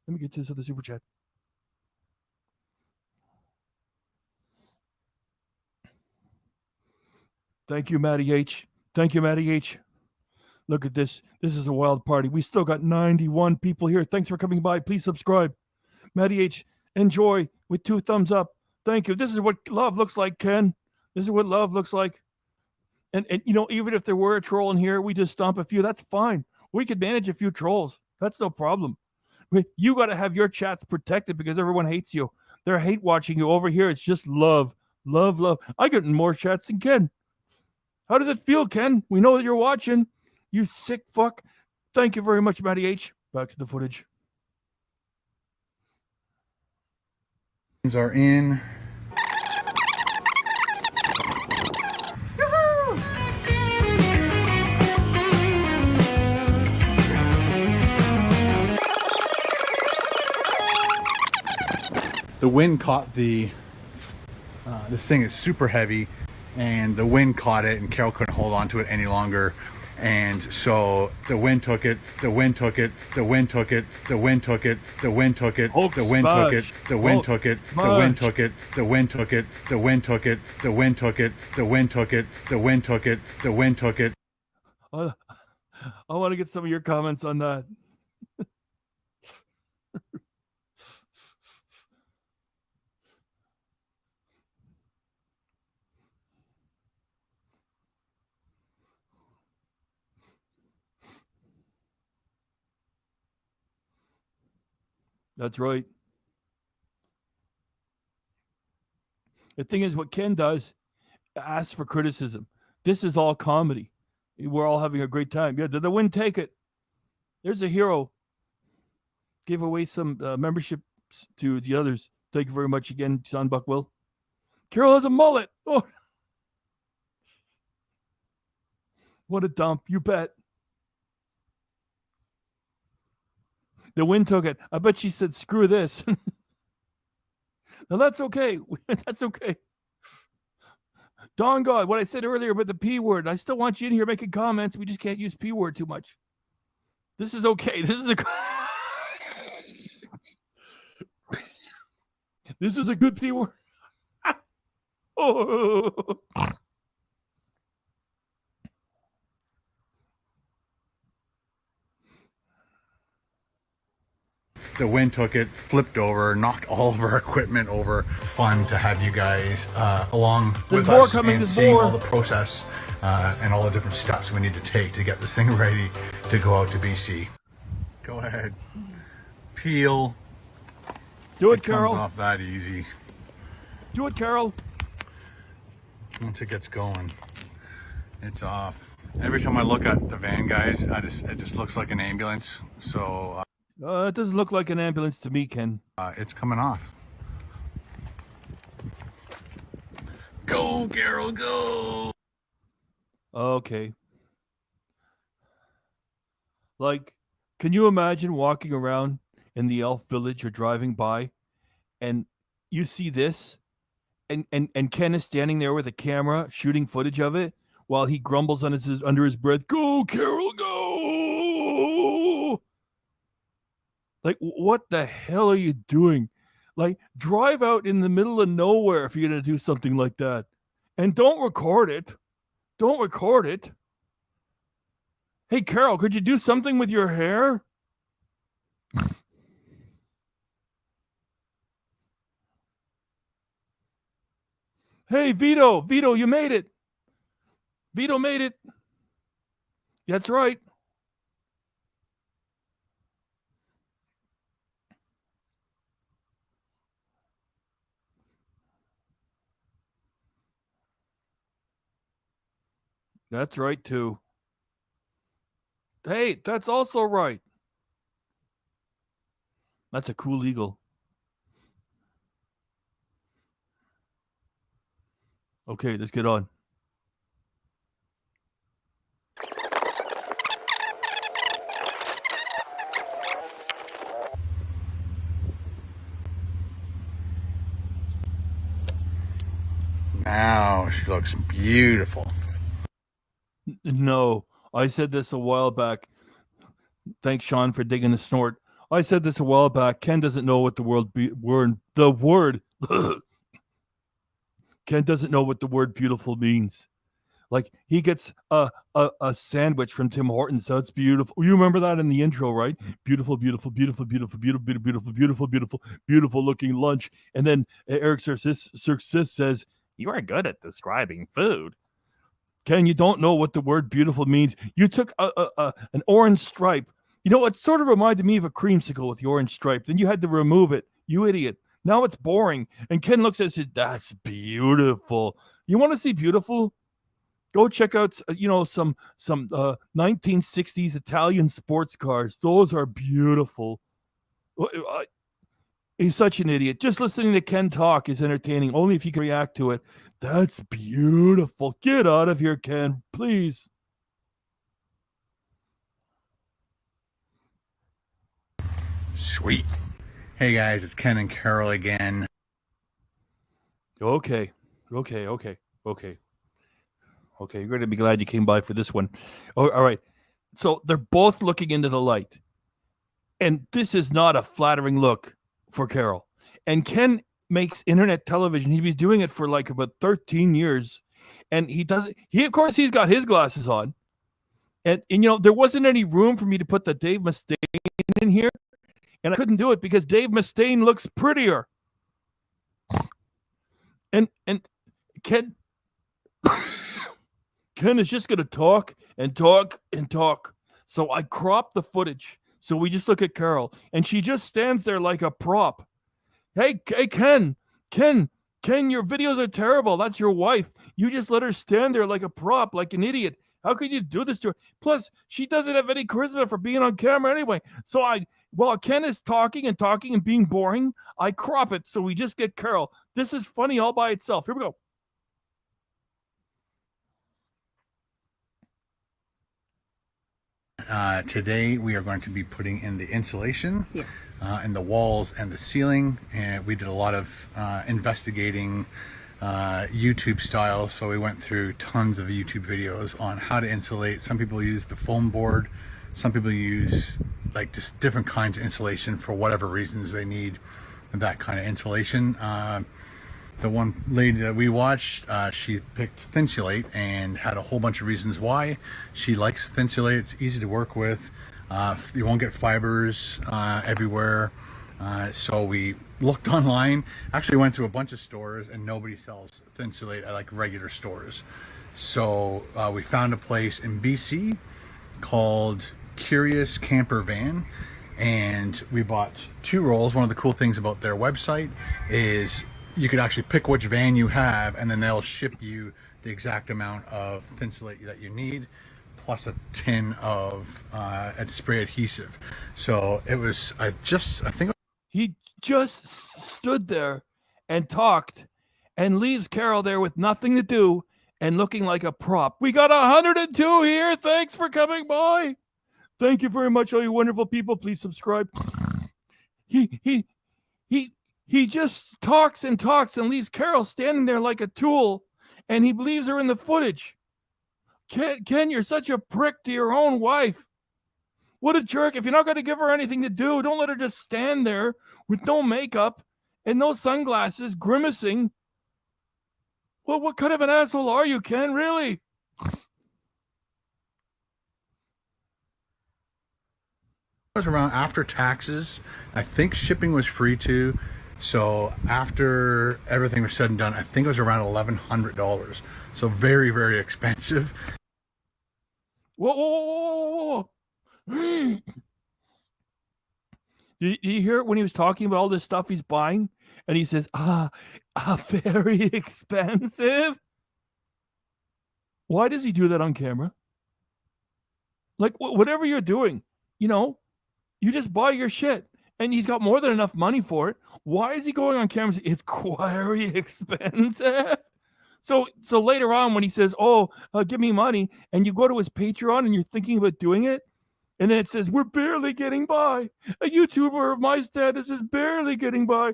Let me get to this other super chat. Thank you, Matty H. Look at this. This is a wild party. We still got 91 people here. Thanks for coming by. Please subscribe. Matty H, enjoy with 2 thumbs up. Thank you. This is what love looks like, Ken. This is what love looks like. And you know, even if there were a troll in here, we just stomp a few. That's fine. We could manage a few trolls. That's no problem. You got to have your chats protected because everyone hates you. They're hate watching you. Over here, it's just love. I get more chats than Ken. How does it feel, Ken? We know that you're watching. You sick fuck. Thank you very much, Matty H. Back to the footage. Are in. The wind caught the This thing is super heavy, and the wind caught it, and Carol couldn't hold on to it any longer. And so the wind took it, the wind took it, the wind took it, the wind took it, the wind took it, the wind took it, the wind took it, the wind took it, the wind took it, the wind took it, the wind took it, the wind took it, the wind took it, the wind took it. I want to get some of your comments on that. That's right. The thing is, what Ken does, asks for criticism. This is all comedy. We're all having a great time. Yeah, did the wind take it? There's a hero. Give away some memberships to the others. Thank you very much again, John Buckwell. Carol has a mullet. Oh, what a dump. You bet. The wind took it. I bet she said, screw this. Now that's okay. That's okay. Don God, what I said earlier about the P word, I still want you in here making comments. We just can't use P word too much. This is okay. This is a this is a good P word. Oh. The wind took it, flipped over, knocked all of our equipment over. Fun to have you guys along with us and seeing all the process and all the different steps we need to take to get this thing ready to go out to BC. Go ahead. Peel. Do it, Carol. Comes off that easy. Do it, Carol. Once it gets going, it's off. Every time I look at the van, guys, it just looks like an ambulance. So it doesn't look like an ambulance to me, Ken. it's coming off. Go, Carol, go. Okay. Like, can you imagine walking around in the elf village or driving by and you see this and Ken is standing there with a camera shooting footage of it while he grumbles on under his breath, go, Carol, go. Like, what the hell are you doing? Like, drive out in the middle of nowhere if you're going to do something like that. And don't record it. Don't record it. Hey, Carol, could you do something with your hair? Hey, Vito, you made it. Vito made it. That's right. That's right, too. Hey, that's also right. That's a cool eagle. Okay, let's get on. Now she looks beautiful. No, I said this a while back. Thanks, Sean, for digging the snort. I said this a while back. Ken doesn't know what the word. Ken doesn't know what the word beautiful means. Like, he gets a sandwich from Tim Hortons. That's beautiful. You remember that in the intro, right? Beautiful, beautiful, beautiful, beautiful, beautiful, beautiful, beautiful, beautiful, beautiful looking lunch. And then Eric Sircis says, "You are good at describing food." Ken, you don't know what the word beautiful means. You took an orange stripe. You know, it sort of reminded me of a creamsicle with the orange stripe. Then you had to remove it. You idiot. Now it's boring. And Ken looks at it and says, "That's beautiful." You want to see beautiful? Go check out, some 1960s Italian sports cars. Those are beautiful. He's such an idiot. Just listening to Ken talk is entertaining, only if you can react to it. That's beautiful. Get out of here, Ken, please. Sweet. Hey guys, it's Ken and Carol again. Okay. Okay. You're going to be glad you came by for this one. Oh, all right. So they're both looking into the light. And this is not a flattering look for Carol. And Ken makes internet television. He was doing it for like about 13 years. And of course, he's got his glasses on. And there wasn't any room for me to put the Dave Mustaine in here. And I couldn't do it because Dave Mustaine looks prettier. And Ken is just going to talk and talk and talk. So I cropped the footage. So we just look at Carol. And she just stands there like a prop. Hey, Ken, your videos are terrible. That's your wife. You just let her stand there like a prop, like an idiot. How could you do this to her? Plus, she doesn't have any charisma for being on camera anyway. So while Ken is talking and being boring, I crop it. So we just get Carol. This is funny all by itself. Here we go. Today we are going to be putting in the insulation Yes. in the walls and the ceiling, and we did a lot of investigating YouTube style, so we went through tons of YouTube videos on how to insulate. Some people use the foam board, some people use like just different kinds of insulation for whatever reasons they need that kind of insulation. The one lady that we watched, she picked Thinsulate and had a whole bunch of reasons why. She likes Thinsulate. It's easy to work with. You won't get fibers everywhere. So we looked online, actually went to a bunch of stores, and nobody sells Thinsulate at like regular stores. So we found a place in BC called Curious Camper Van, and we bought 2 rolls. One of the cool things about their website is you could actually pick which van you have, and then they'll ship you the exact amount of Thinsulate that you need, plus a tin of spray adhesive. So it was, I think he just stood there and talked and leaves Carol there with nothing to do and looking like a prop. We got 102 here. Thanks for coming by. Thank you very much, all you wonderful people. Please subscribe. He just talks and leaves Carol standing there like a tool, and he believes her in the footage. Ken, you're such a prick to your own wife. What a jerk. If you're not going to give her anything to do, don't let her just stand there with no makeup and no sunglasses, grimacing. Well, what kind of an asshole are you, Ken? Really? was around after taxes. I think shipping was free too. So after everything was said and done, I think it was around $1,100. So very, very expensive. Whoa. Did you hear it when he was talking about all this stuff he's buying? And he says, very expensive. Why does he do that on camera? Like, whatever you're doing, you just buy your shit. And he's got more than enough money for it. Why is he going on camera? It's very expensive. So later on when he says, give me money, and you go to his Patreon and you're thinking about doing it, and then it says, we're barely getting by. A YouTuber of my status is barely getting by.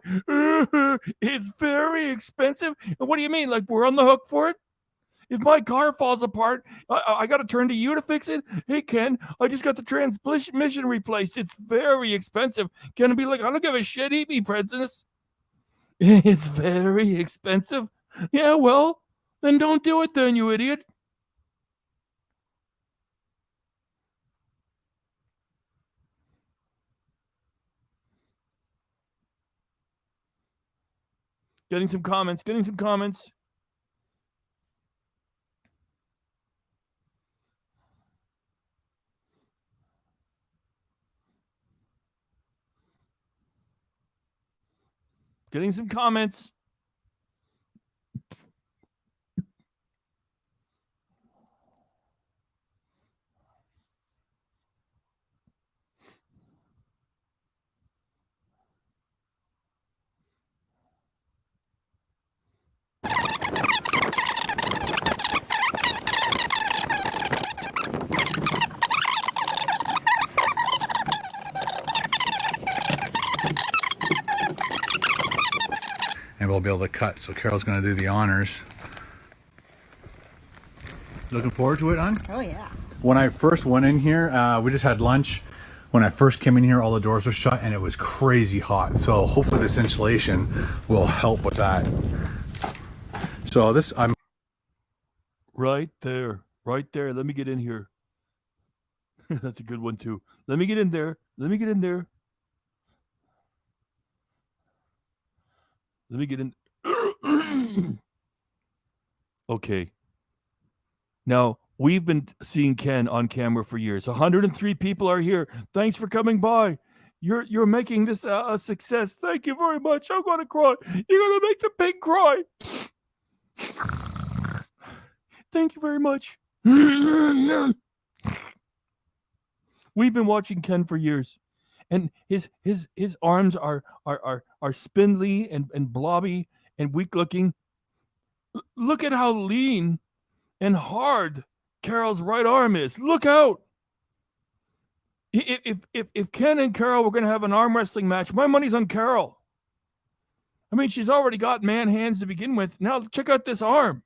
It's very expensive. And what do you mean? Like, we're on the hook for it? If my car falls apart, I got to turn to you to fix it? Hey, Ken, I just got the transmission replaced. It's very expensive. Ken will be like, I don't give a shit. Eat me, princess. It's very expensive. Yeah, well, then don't do it then, you idiot. Getting some comments. Getting some comments. And we'll be able to cut. So Carol's going to do the honors. Looking forward to it, hon? Oh, yeah. When I first went in here, we just had lunch. When I first came in here, all the doors were shut and it was crazy hot. So hopefully this insulation will help with that. So this, I'm Right there. Right there. Let me get in here. That's a good one too. Let me get in there. Let me get in there. Let me get in. Okay. Now, we've been seeing Ken on camera for years. 103 people are here. Thanks for coming by. You're making this a success. Thank you very much. I'm going to cry. You're going to make the pig cry. Thank you very much. We've been watching Ken for years, and his arms are spindly and blobby and weak looking. Look at how lean and hard Carol's right arm is. Look out! If Ken and Carol were going to have an arm wrestling match, my money's on Carol. I mean, she's already got man hands to begin with. Now check out this arm.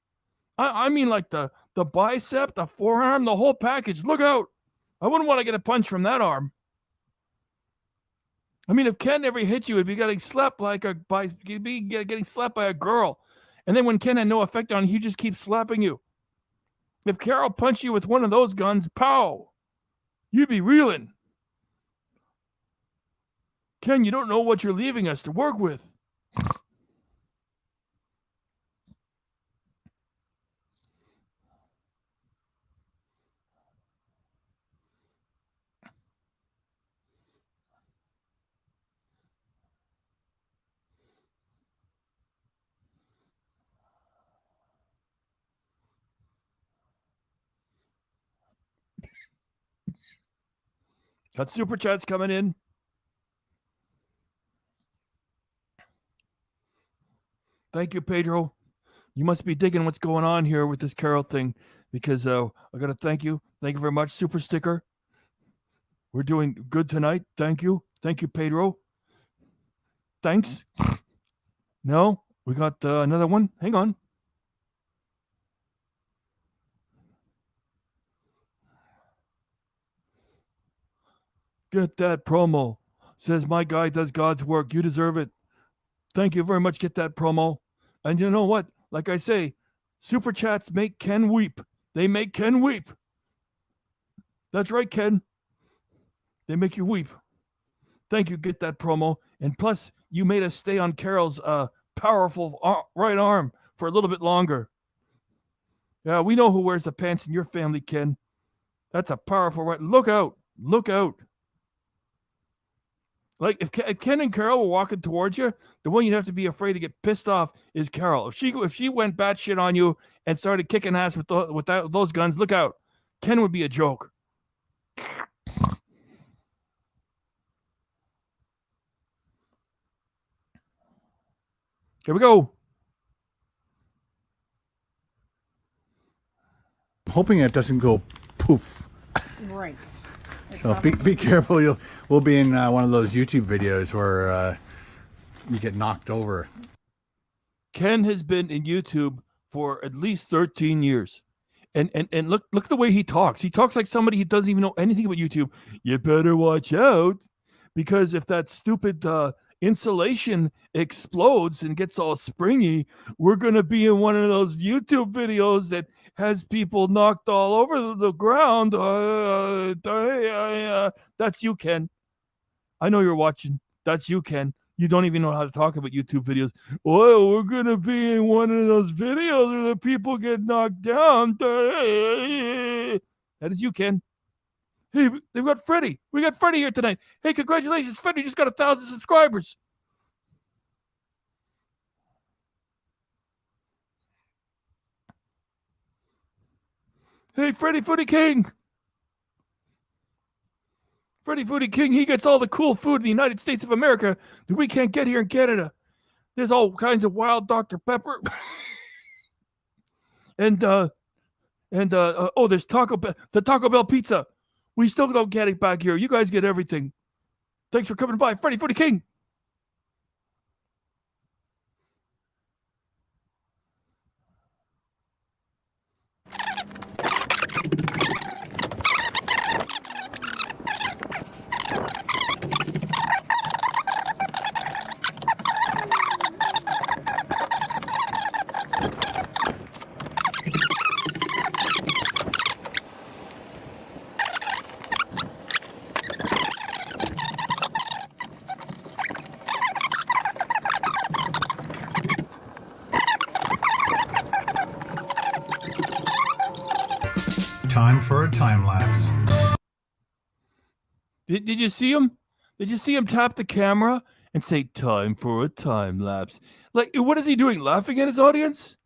I mean, like the bicep, the forearm, the whole package. Look out! I wouldn't want to get a punch from that arm. I mean, if Ken ever hit you, it'd be getting slapped getting slapped by a girl. And then when Ken had no effect on you, he just keeps slapping you. If Carol punched you with one of those guns, pow, you'd be reeling. Ken, you don't know what you're leaving us to work with. Got super chats coming in. Thank you, Pedro. You must be digging what's going on here with this Carol thing, because I got to thank you. Thank you very much, super sticker. We're doing good tonight. Thank you. Thank you, Pedro. Thanks. No, we got another one. Hang on. Get that promo. Says my guy does God's work. You deserve it. Thank you very much. Get that promo. And you know what? Like I say, super chats make Ken weep. They make Ken weep. That's right, Ken. They make you weep. Thank you. Get that promo. And plus, you made us stay on Carol's powerful right arm for a little bit longer. Yeah, we know who wears the pants in your family, Ken. That's a powerful right. Look out. Look out. Like, if Ken and Carol were walking towards you, the one you'd have to be afraid to get pissed off is Carol. If she went batshit on you and started kicking ass with those guns, look out. Ken would be a joke. Here we go. I'm hoping it doesn't go poof. Right. So be careful. We'll be in one of those YouTube videos where you get knocked over. Ken has been in YouTube for at least 13 years. And look at the way he talks. He talks like somebody who doesn't even know anything about YouTube. You better watch out, because if that stupid insulation explodes and gets all springy, we're going to be in one of those YouTube videos that has people knocked all over the ground. That's you, Ken. I know you're watching. That's you, Ken. You don't even know how to talk about YouTube videos. Oh, we're going to be in one of those videos where the people get knocked down. That is you, Ken. Hey, they've got Freddie. We got Freddie here tonight. Hey, congratulations. Freddie just got 1,000 subscribers. Hey, Freddie Footy King. Freddie Footy King, he gets all the cool food in the United States of America that we can't get here in Canada. There's all kinds of wild Dr. Pepper. and there's the Taco Bell pizza. We still don't get it back here. You guys get everything. Thanks for coming by. Freddie Footy King. for a time lapse. Did you see him? Did you see him tap the camera and say, "Time for a time lapse"? Like, what is he doing? Laughing at his audience?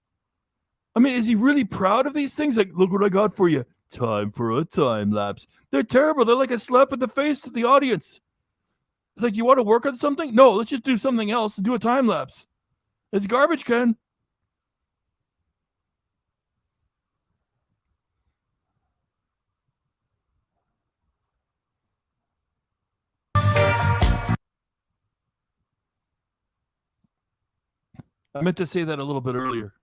I mean, is he really proud of these things? Like, look what I got for you. Time for a time lapse. They're terrible. They're like a slap in the face to the audience. It's like, you want to work on something? No, let's just do something else and do a time lapse. It's garbage, Ken. I meant to say that a little bit earlier.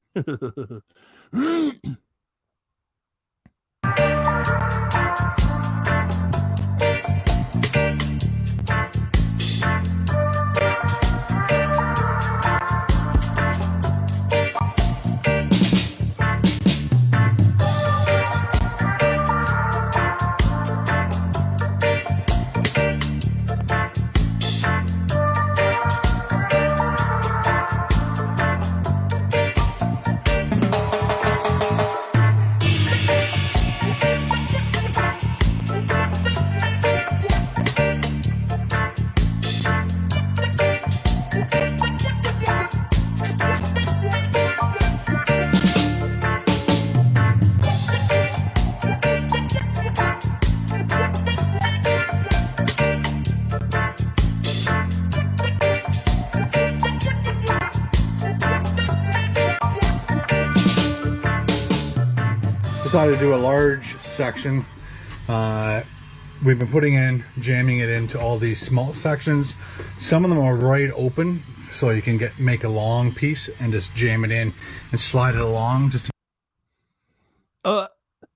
Decided to do a large section. We've been jamming it into all these small sections. Some of them are right open, so you can make a long piece and just jam it in and slide it along.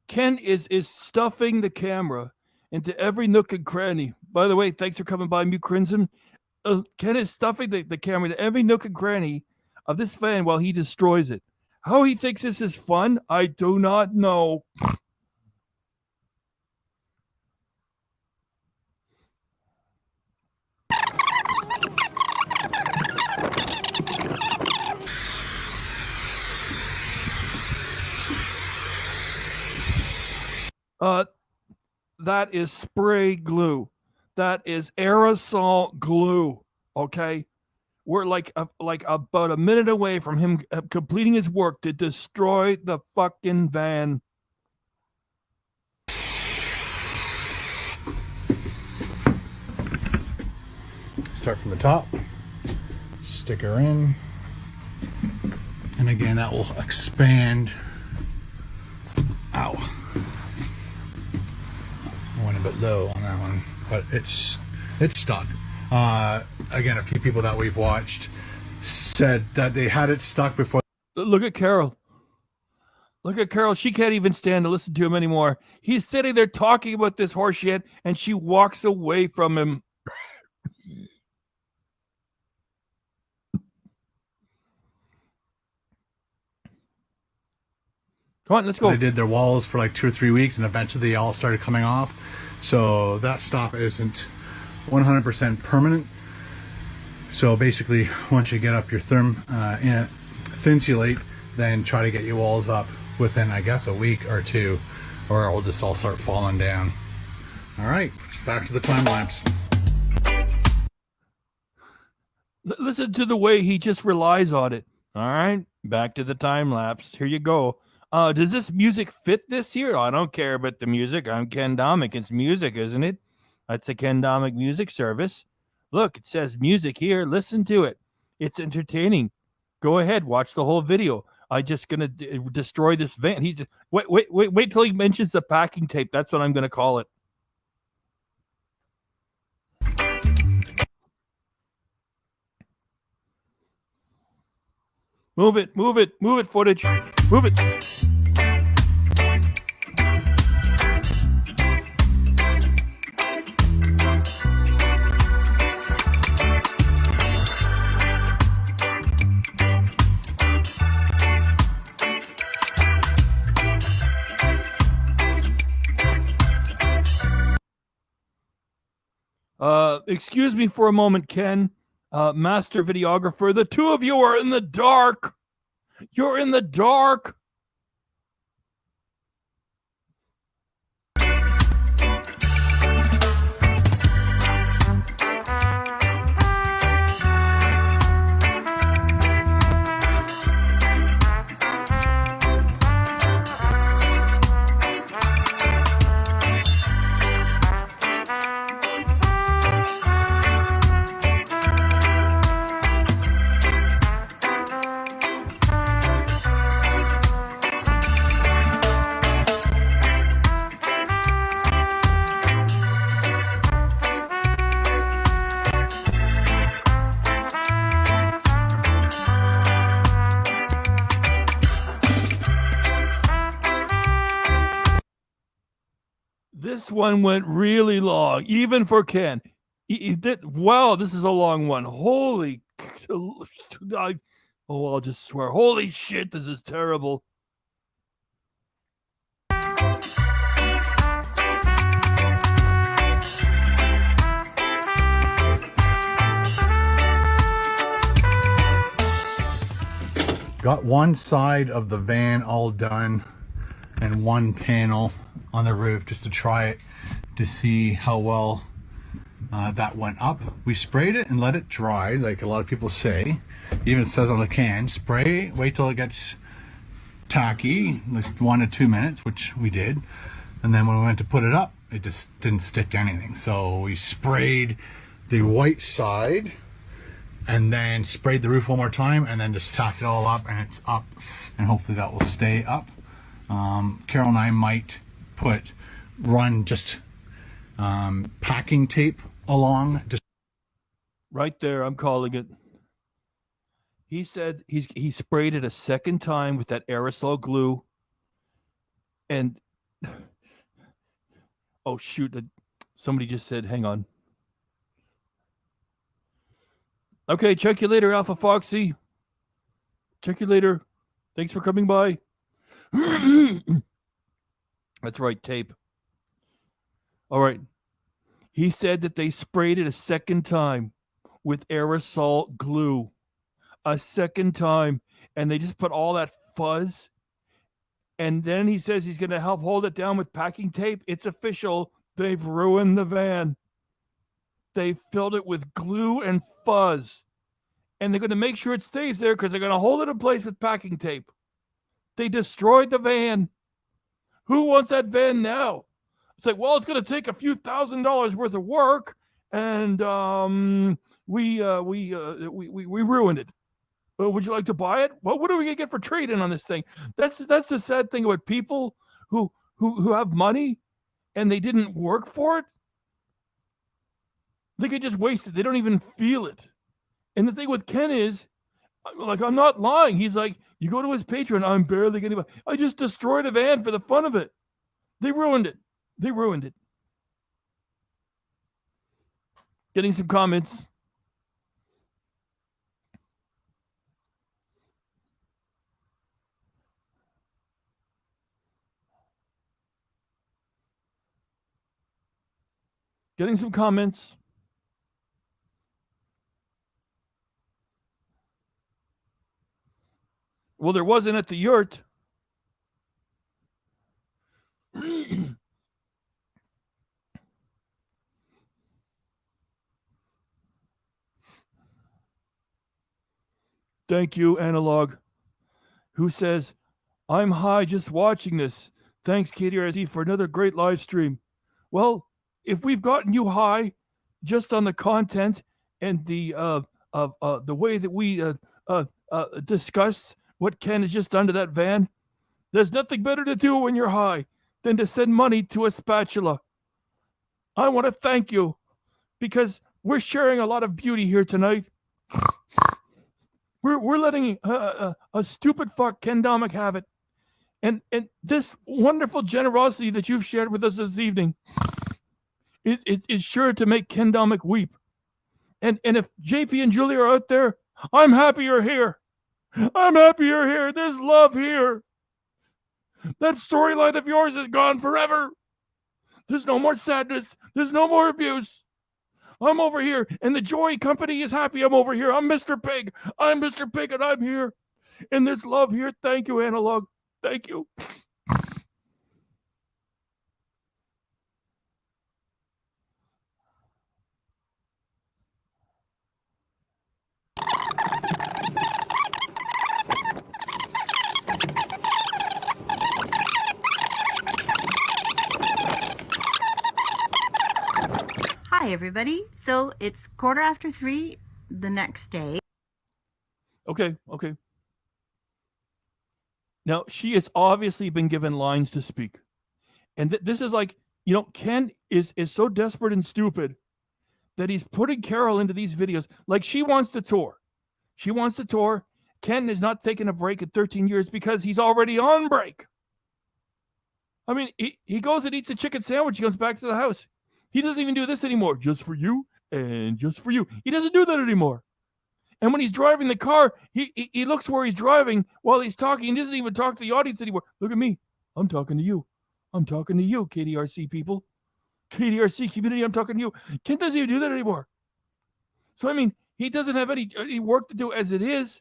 Ken is stuffing the camera into every nook and cranny. By the way, thanks for coming by, Mute Crimson. Ken is stuffing the camera into every nook and cranny of this van while he destroys it. How he thinks this is fun, I do not know. That is spray glue. That is aerosol glue. Okay, we're like about a minute away from him completing his work to destroy the fucking van. Start from the top, stick her in, and again that will expand. Ow. I went a bit low on that one, but it's stuck. Again, a few people that we've watched said that they had it stuck before. Look at Carol. Look at Carol. She can't even stand to listen to him anymore. He's sitting there talking about this horse shit, and she walks away from him. Come on, let's go. They did their walls for like 2 or 3 weeks, and eventually they all started coming off. So that stuff isn't 100% permanent. So basically, once you get up your thinsulate, then try to get your walls up within, I guess, a week or two, or it'll just all start falling down. All right, back to the time lapse. Listen to the way he just relies on it. All right, back to the time lapse. Here you go. Does this music fit this year? I don't care about the music. I'm Ken Domik. It's music, isn't it? That's a Ken Domik music service. Look, it says music here. Listen to it. It's entertaining. Go ahead, watch the whole video. I'm just gonna destroy this van. He's wait till he mentions the packing tape. That's what I'm gonna call it. Move it, footage. Move it. Excuse me for a moment, Ken. Master videographer, the two of you are in the dark. You're in the dark. This one went really long, even for Ken. He did. Wow, this is a long one. Holy, I'll just swear. Holy shit, this is terrible. Got one side of the van all done and one panel on the roof just to try it to see how well that went up. We sprayed it and let it dry like a lot of people say. Even it says on the can, spray, wait till it gets tacky, like 1 to 2 minutes, which we did. And then when we went to put it up, it just didn't stick to anything. So we sprayed the white side and then sprayed the roof one more time and then just tacked it all up, and it's up, and hopefully that will stay up. Carol and I might run just packing tape along. Just right there, I'm calling it. He said he sprayed it a second time with that aerosol glue, and oh shoot, somebody just said, hang on. Okay, check you later, Alpha Foxy. Check you later. Thanks for coming by. That's right, tape. All right. He said that they sprayed it a second time with aerosol glue. A second time. And they just put all that fuzz. And then he says he's going to help hold it down with packing tape. It's official. They've ruined the van. They filled it with glue and fuzz. And they're going to make sure it stays there because they're going to hold it in place with packing tape. They destroyed the van. Who wants that van now? It's like, well, it's going to take a few $1,000s worth of work, and we ruined it. But would you like to buy it? Well, what are we going to get for trading on this thing? That's the sad thing about people who have money and they didn't work for it. They could just waste it. They don't even feel it. And the thing with Ken is, like, I'm not lying. He's like, you go to his Patreon, I'm barely getting by. I just destroyed a van for the fun of it. They ruined it. They ruined it. Getting some comments. Getting some comments. Well, there wasn't at the yurt. Thank you, Analog, who says, I'm high just watching this. Thanks, KDRZ, for another great live stream. Well, if we've gotten you high just on the content and the way that we discuss what Ken has just done to that van, there's nothing better to do when you're high than to send money to a spatula. I want to thank you because we're sharing a lot of beauty here tonight. We're letting a stupid fuck Ken Domik have it. And this wonderful generosity that you've shared with us this evening is sure to make Ken Domik weep. And if JP and Julie are out there, I'm happy you're here. I'm happy you're here. There's love here. That storyline of yours is gone forever. There's no more sadness. There's no more abuse. I'm over here, and the Joy Company is happy I'm over here. I'm Mr. Pig. I'm Mr. Pig, and I'm here. And there's love here. Thank you, Analog. Thank you. Hi, everybody. So it's 3:15 the next day. Okay. Now, she has obviously been given lines to speak. And this is like, Ken is so desperate and stupid that he's putting Carol into these videos. Like, she wants to tour. Ken has not taken a break in 13 years because he's already on break. I mean, he goes and eats a chicken sandwich. He comes back to the house. He doesn't even do this anymore. Just for you and just for you. He doesn't do that anymore. And when he's driving the car, he looks where he's driving while he's talking. He doesn't even talk to the audience anymore. Look at me. I'm talking to you. I'm talking to you, KDRC people. KDRC community, I'm talking to you. Ken doesn't even do that anymore. So, I mean, he doesn't have any work to do as it is.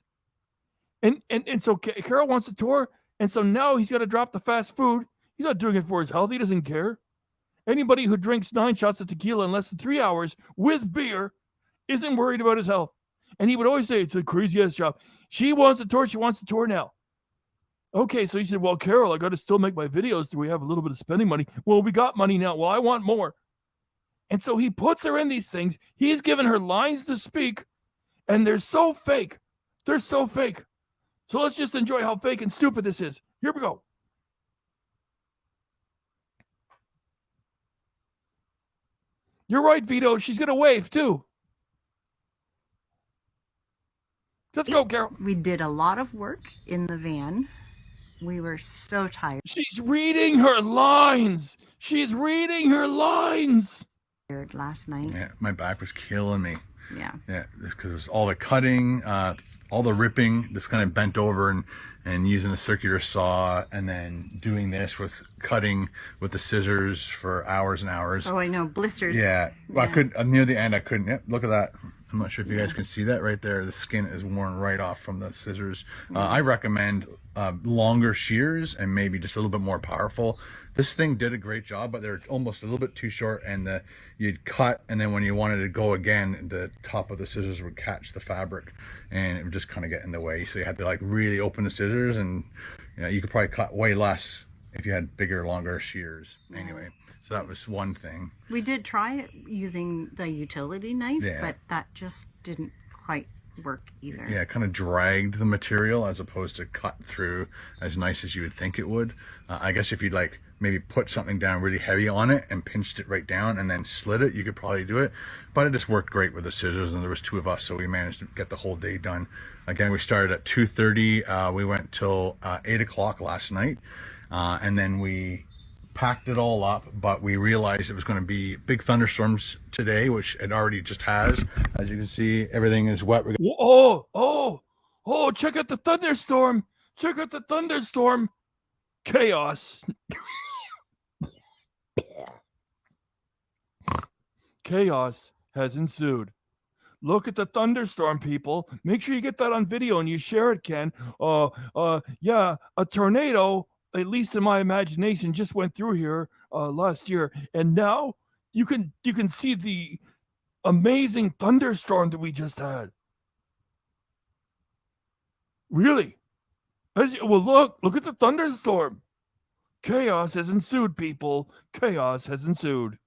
And so Carol wants to tour. And so now he's got to drop the fast food. He's not doing it for his health. He doesn't care. Anybody who drinks 9 shots of tequila in less than 3 hours with beer isn't worried about his health. And he would always say, it's a crazy-ass job. She wants to tour. She wants to tour now. Okay, so he said, well, Carol, I got to still make my videos. Do we have a little bit of spending money? Well, we got money now. Well, I want more. And so he puts her in these things. He's given her lines to speak, and they're so fake. They're so fake. So let's just enjoy how fake and stupid this is. Here we go. You're right, Vito. She's going to wave, too. Let's go, Carol. We did a lot of work in the van. We were so tired. She's reading her lines. She's reading her lines. Last night. Yeah, my back was killing me. Yeah. Yeah, because it was all the cutting, all the ripping, just kind of bent over and using a circular saw, and then doing this with cutting with the scissors for hours and hours. Oh, I know, blisters. Yeah, well, I couldn't, near the end I couldn't. Yep, look at that. I'm not sure if you guys can see that right there. The skin is worn right off from the scissors. I recommend longer shears and maybe just a little bit more powerful. This thing did a great job, but they're almost a little bit too short, and you'd cut, and then when you wanted to go again, the top of the scissors would catch the fabric, and it would just kind of get in the way. So you had to like really open the scissors, and you could probably cut way less if you had bigger, longer shears. Anyway, so that was one thing. We did try it using the utility knife, Yeah. but that just didn't quite work either. Yeah, it kind of dragged the material as opposed to cut through as nice as you would think it would. I guess if you'd like maybe put something down really heavy on it and pinched it right down and then slid it, you could probably do it. But it just worked great with the scissors, and there was 2 of us, so we managed to get the whole day done. Again, we started at 2:30. We went till 8 o'clock last night, and then we packed it all up, but we realized it was going to be big thunderstorms today, which it already just has. As you can see, everything is wet. Oh, check out the thunderstorm. Check out the thunderstorm. Chaos. Chaos has ensued. Look at the thunderstorm, people. Make sure you get that on video and you share it, Ken. Yeah, a tornado, at least in my imagination, just went through here last year, and now you can see the amazing thunderstorm that we just had. Really? Well, look at the thunderstorm. Chaos has ensued, people. Chaos has ensued.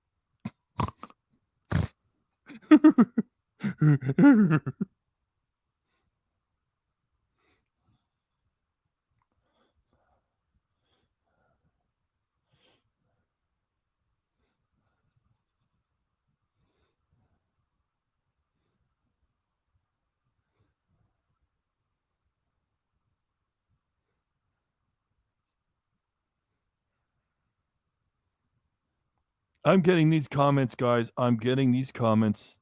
I'm getting these comments, guys. I'm getting these comments.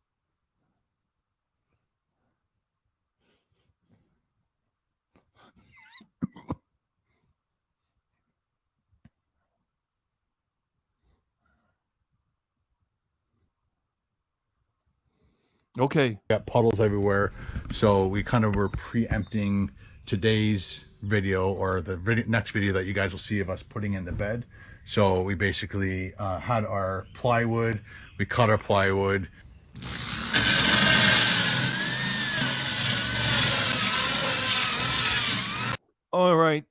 Okay. Got puddles everywhere, so we kind of were preempting today's video, or the next video that you guys will see of us putting in the bed. So we basically had our plywood, we cut our plywood. All right.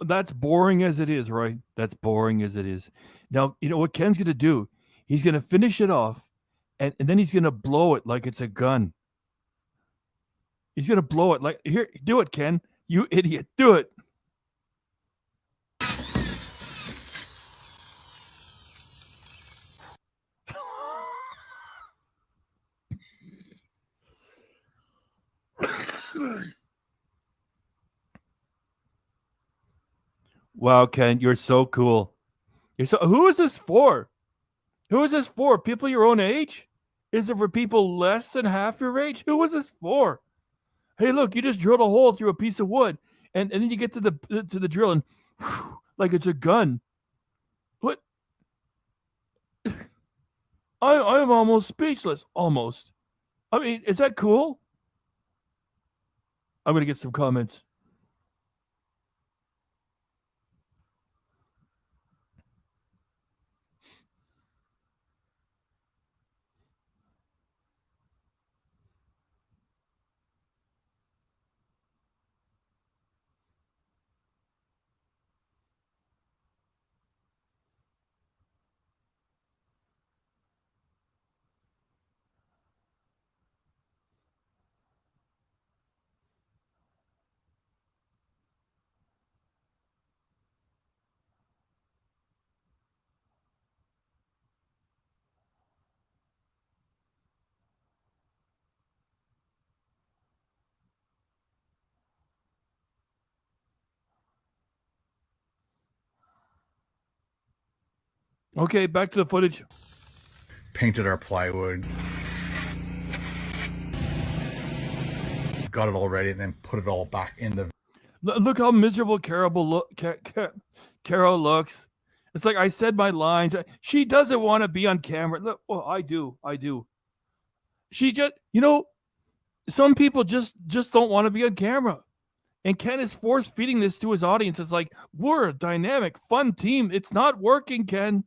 That's boring as it is, right? That's boring as it is. Now, you know what Ken's going to do? He's going to finish it off, and then he's going to blow it like it's a gun. He's going to blow it like, here, do it, Ken. You idiot. Do it. Wow, Ken, you're so cool. Who is this for? Who is this for? People your own age? Is it for people less than half your age? Who is this for? Hey, look, you just drilled a hole through a piece of wood, and then you get to the drill and like it's a gun. What? I'm almost speechless. Almost. I mean, is that cool? I'm gonna get some comments. Okay, back to the footage. Painted our plywood. Got it all ready and then put it all back in the... Look how miserable Carol looks. It's like I said my lines. She doesn't want to be on camera. Look, well, I do. She just, some people just don't want to be on camera. And Ken is force feeding this to his audience. It's like, we're a dynamic, fun team. It's not working, Ken.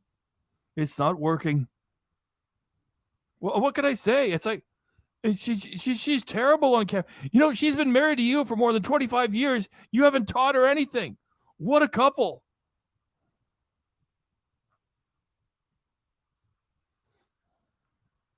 It's not working. Well, what can I say? It's like, she's terrible on camera. She's been married to you for more than 25 years. You haven't taught her anything. What a couple.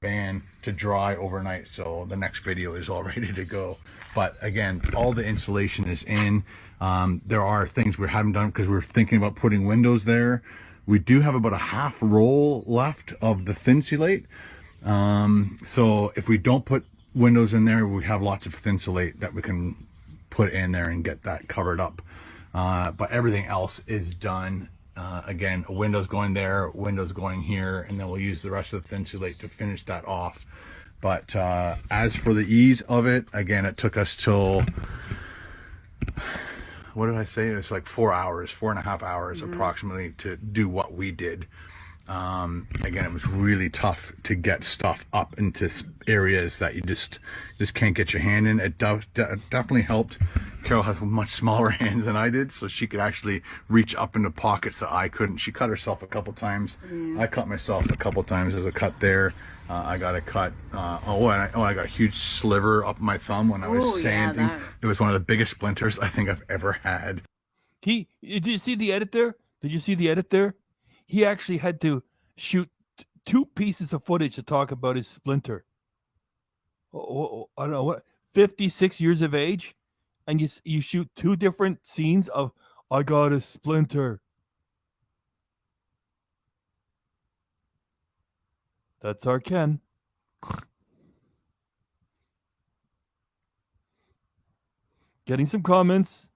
Van to dry overnight, so the next video is all ready to go. But again, all the insulation is in. There are things we haven't done because we're thinking about putting windows there. We do have about a half roll left of the Thinsulate. So if we don't put windows in there, we have lots of Thinsulate that we can put in there and get that covered up. But everything else is done. Again, a window's going there, windows going here, and then we'll use the rest of the Thinsulate to finish that off. But as for the ease of it, again, it took us till, what did I say? It's like 4.5 hours approximately to do what we did. Again, it was really tough to get stuff up into areas that you just can't get your hand in. It definitely helped. Carol has much smaller hands than I did, so she could actually reach up into pockets that I couldn't. She cut herself a couple times. I cut myself a couple times. There's a cut there. I got a cut. I got a huge sliver up my thumb when I was sanding. It was one of the biggest splinters I think I've ever had. Did you see the edit there? He actually had to shoot 2 pieces of footage to talk about his splinter. I don't know what, 56 years of age, and you shoot 2 different scenes of I got a splinter. That's our Ken. Getting some comments.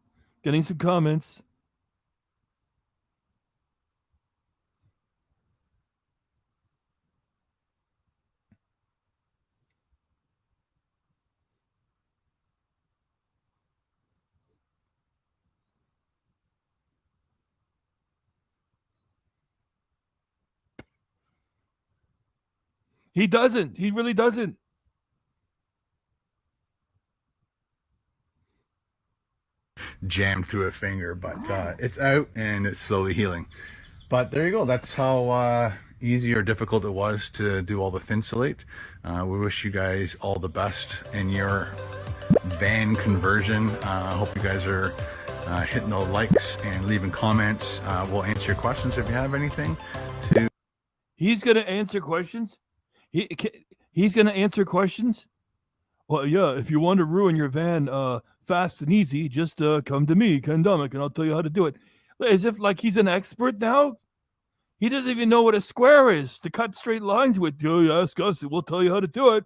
He doesn't. He really doesn't. Jammed through a finger, but it's out and it's slowly healing. But there you go. That's how easy or difficult it was to do all the Thinsulate. We wish you guys all the best in your van conversion. I hope you guys are hitting the likes and leaving comments. We'll answer your questions if you have anything. He's gonna answer questions. He's gonna answer questions. Well, yeah. If you want to ruin your van fast and easy, just come to me, Ken Domik, and I'll tell you how to do it. As if like he's an expert now. He doesn't even know what a square is to cut straight lines with. You ask us, we'll tell you how to do it.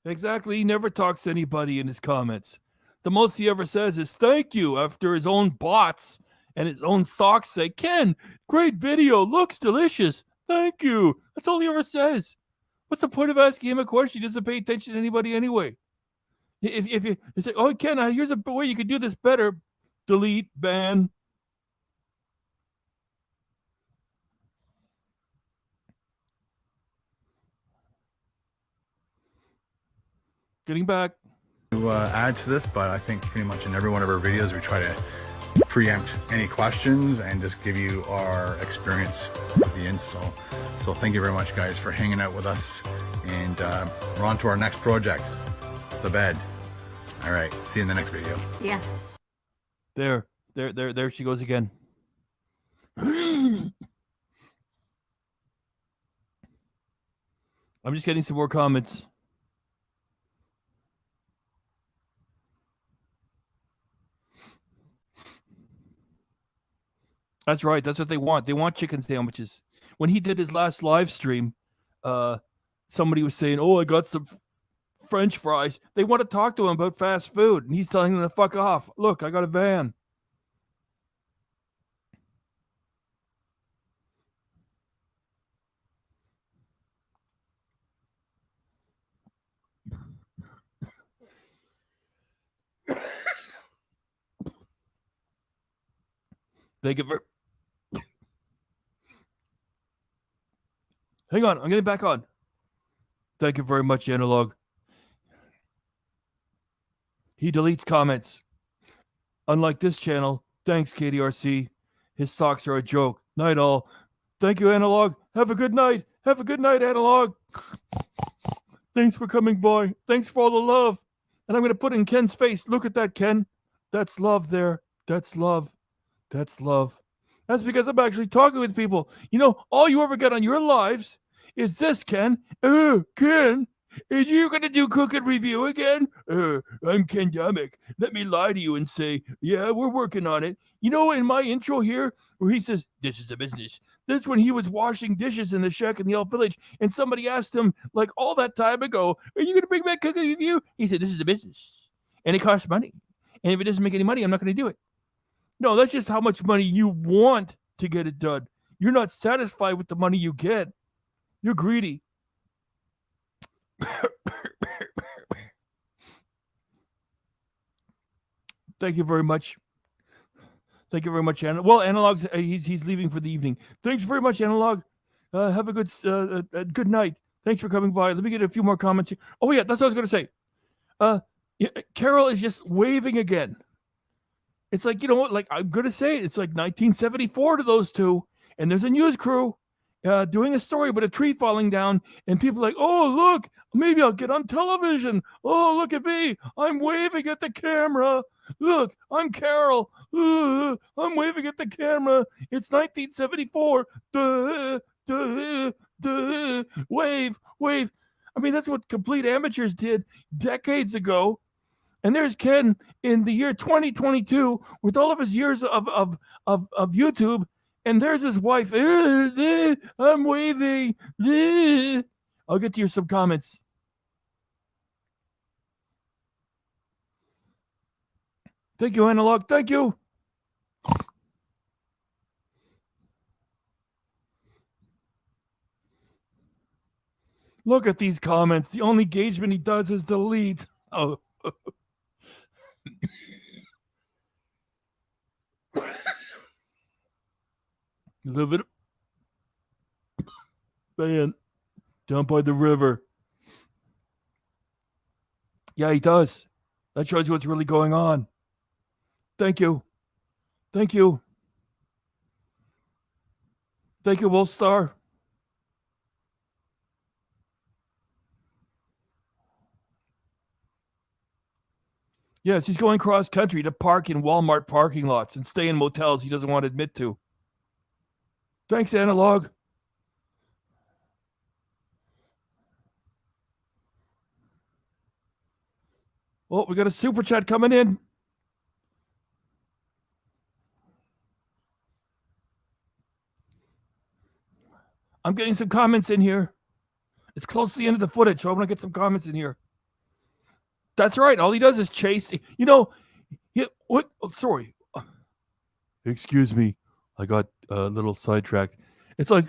Exactly. He never talks to anybody in his comments. The most he ever says is thank you after his own bots and his own socks say, Ken, great video, looks delicious. Thank you. That's all he ever says. What's the point of asking him a question? He doesn't pay attention to anybody anyway. If you it's like, oh, Ken, here's a way you could do this better. Delete, ban. Getting back. To add to this, but I think pretty much in every one of our videos we try to preempt any questions and just give you our experience with the install. So thank you very much, guys, for hanging out with us, and we're on to our next project, the bed. All right, see you in the next video. Yeah. There she goes again. I'm just getting some more comments. That's right. That's what they want. They want chicken sandwiches. When he did his last live stream, somebody was saying, "Oh, I got some French fries." They want to talk to him about fast food, and he's telling them to fuck off. Look, I got a van. Thank you for. Hang on, I'm getting back on. Thank you very much, Analog. He deletes comments. Unlike this channel, thanks, KDRC. His socks are a joke. Night all. Thank you, Analog. Have a good night. Have a good night, Analog. Thanks for coming by. Thanks for all the love. And I'm going to put in Ken's face. Look at that, Ken. That's love there. That's love. That's love. That's because I'm actually talking with people. You know, all you ever get on your lives is this, Ken. Ken, is you going to do Cooking Review again? I'm Ken Domik. Let me lie to you and say, yeah, we're working on it. You know, in my intro here, where he says, this is the business. That's when he was washing dishes in the shack in the Elf Village, and somebody asked him, like all that time ago, are you going to bring back Cooking Review? He said, this is the business. And it costs money. And if it doesn't make any money, I'm not going to do it. No, that's just how much money you want to get it done. You're not satisfied with the money you get. You're greedy. Thank you very much. Thank you very much, Analog. Well, Analog's he's leaving for the evening. Thanks very much, Analog. Have a good night. Thanks for coming by. Let me get a few more comments here. Oh yeah, that's what I was going to say. Carol is just waving again. It's like, you know what, like I'm going to say it. It's like 1974 to those two. And there's a news crew doing a story about a tree falling down. And people are like, oh, look, maybe I'll get on television. Oh, look at me. I'm waving at the camera. Look, I'm Carol. I'm waving at the camera. It's 1974. Wave, wave. I mean, that's what complete amateurs did decades ago. And there's Ken in the year 2022 with all of his years of YouTube. And there's his wife. I'm waving. I'll get to you some comments. Thank you, Analog. Thank you. Look at these comments. The only engagement he does is delete. Oh. Live it. Man, down by the river. Yeah, he does. That shows you what's really going on. Thank you. Thank you. Thank you, Wolfstar. Yes, he's going cross country to park in Walmart parking lots and stay in motels he doesn't want to admit to. Thanks, Analog. Oh, we got a super chat coming in. I'm getting some comments in here. It's close to the end of the footage, so I'm going to get some comments in here. That's right. All he does is chase. You know, what? Oh, sorry. Excuse me. I got a little sidetracked. It's like,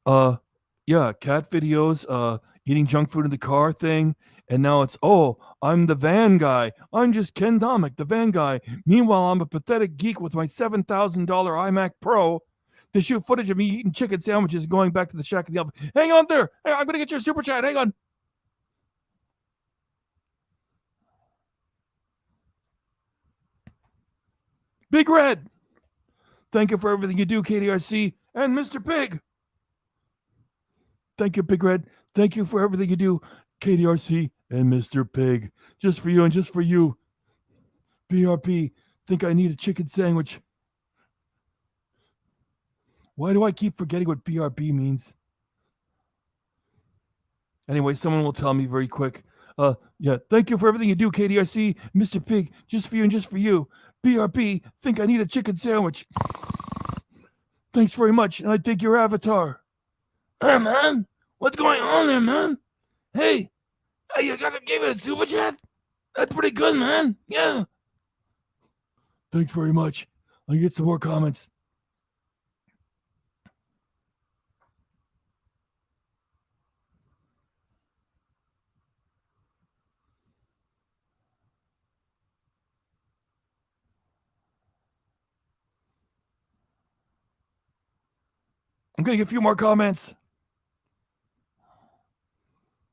yeah, cat videos, eating junk food in the car thing. And now it's, oh, I'm the van guy. I'm just Ken Domik, the van guy. Meanwhile, I'm a pathetic geek with my $7,000 iMac Pro to shoot footage of me eating chicken sandwiches going back to the shack in the office. Hang on there. Hey, I'm going to get your super chat. Hang on. Big Red. Thank you for everything you do, KDRC and Mr. Pig. Thank you, Big Red. Thank you for everything you do, KDRC and Mr. Pig. Just for you and just for you. BRP, think I need a chicken sandwich. Why do I keep forgetting what BRP means? Anyway, someone will tell me very quick. Yeah, thank you for everything you do, KDRC, Mr. Pig. Just for you and just for you. BRP, think I need a chicken sandwich. Thanks very much, and I dig your avatar. Hey, man, what's going on there, man? Hey, you gotta give me a super chat? That's pretty good, man. Yeah. Thanks very much. I'll get some more comments. I'm gonna get a few more comments.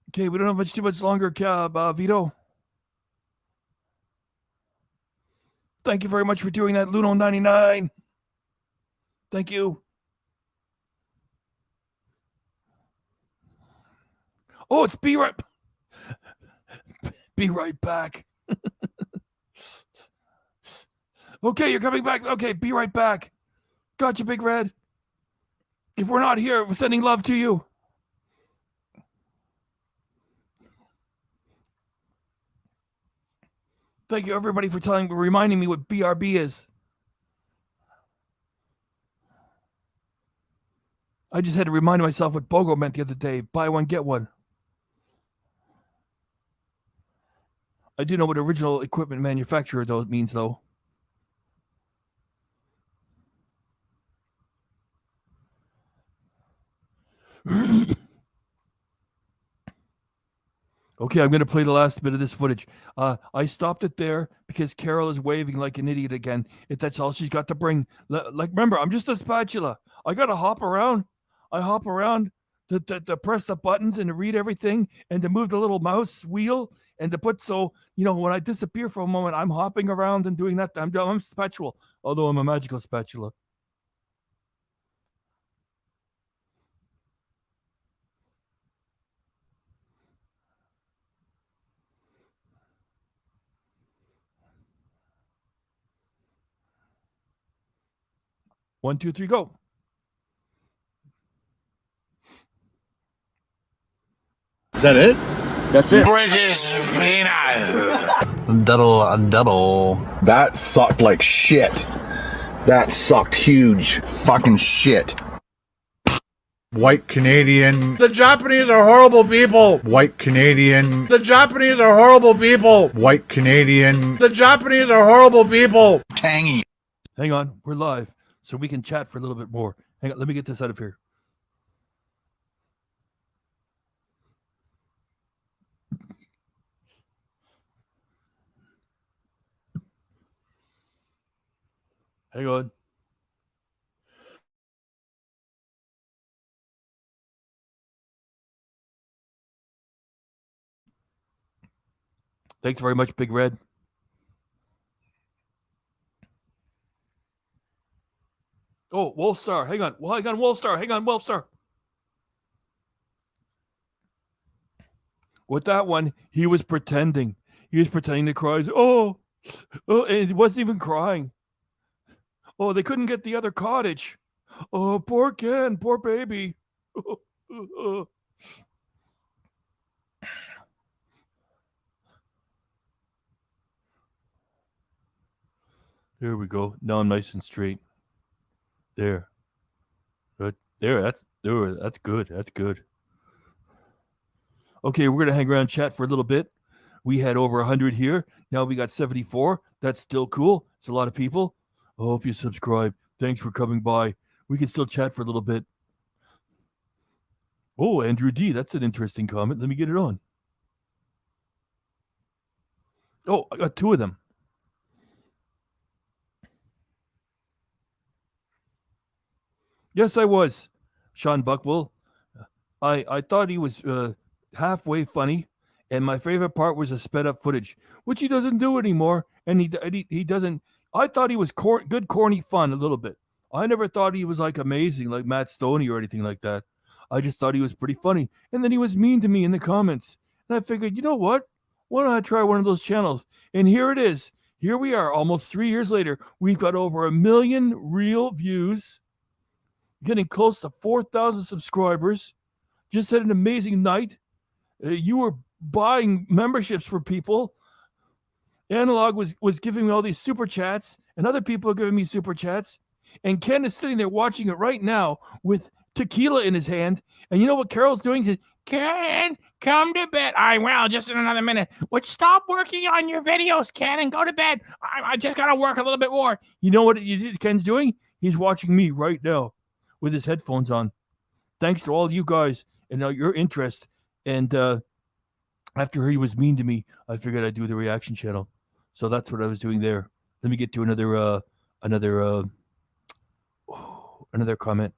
Okay, we don't have too much longer, Vito. Thank you very much for doing that, Luno99. Thank you. Oh, it's Be Right Back. Okay, you're coming back. Okay, be right back. Gotcha, Big Red. If we're not here, we're sending love to you. Thank you, everybody, for reminding me what BRB is. I just had to remind myself what BOGO meant the other day. Buy one, get one. I do know what original equipment manufacturer means, though. Okay, I'm going to play the last bit of this footage. I stopped it there because Carol is waving like an idiot again. If that's all she's got to bring. Like, remember, I'm just a spatula. I got to hop around. I hop around to press the buttons and to read everything and to move the little mouse wheel and to put, so, you know, when I disappear for a moment, I'm hopping around and doing that. I'm spatula, although I'm a magical spatula. One, two, three, go. Is that it? That's it. British peanut. Double. That sucked like shit. That sucked huge fucking shit. White Canadian. The Japanese are horrible people. White Canadian. The Japanese are horrible people. White Canadian. The Japanese are horrible people. Tangy. Hang on, we're live, so we can chat for a little bit more. Hang on, let me get this out of here. Hang on. Thanks very much, Big Red. Oh, Wolfstar. Hang on, Wolfstar. Hang on, Wolfstar. With that one, he was pretending. He was pretending to cry. Oh, and he wasn't even crying. Oh, they couldn't get the other cottage. Oh, poor Ken, poor baby. There we go. Now I'm nice and straight. There. Right there. That's good. That's good. Okay, we're gonna hang around and chat for a little bit. We had over 100 here. Now we got 74. That's still cool. It's a lot of people. I hope you subscribe. Thanks for coming by. We can still chat for a little bit. Oh, Andrew D. That's an interesting comment. Let me get it on. Oh, I got 2 of them. Yes, I was. Sean Buckwell. I thought he was halfway funny, and my favorite part was the sped up footage, which he doesn't do anymore. And he doesn't. I thought he was good, corny fun a little bit. I never thought he was like amazing, like Matt Stoney or anything like that. I just thought he was pretty funny. And then he was mean to me in the comments, and I figured, you know what? Why don't I try one of those channels? And here it is. Here we are, almost 3 years later. We've got over 1 million real views, getting close to 4,000 subscribers. Just had an amazing night. You were buying memberships for people. Analog was giving me all these super chats, and other people are giving me super chats. And Ken is sitting there watching it right now with tequila in his hand. And you know what Carol's doing? He says, Ken, come to bed. I will, just in another minute. Would stop working on your videos, Ken, and go to bed. I just got to work a little bit more. You know what Ken's doing? He's watching me right now with his headphones on. Thanks to all you guys and your interest. And after he was mean to me, I figured I'd do the reaction channel. So that's what I was doing there. Let me get to another comment.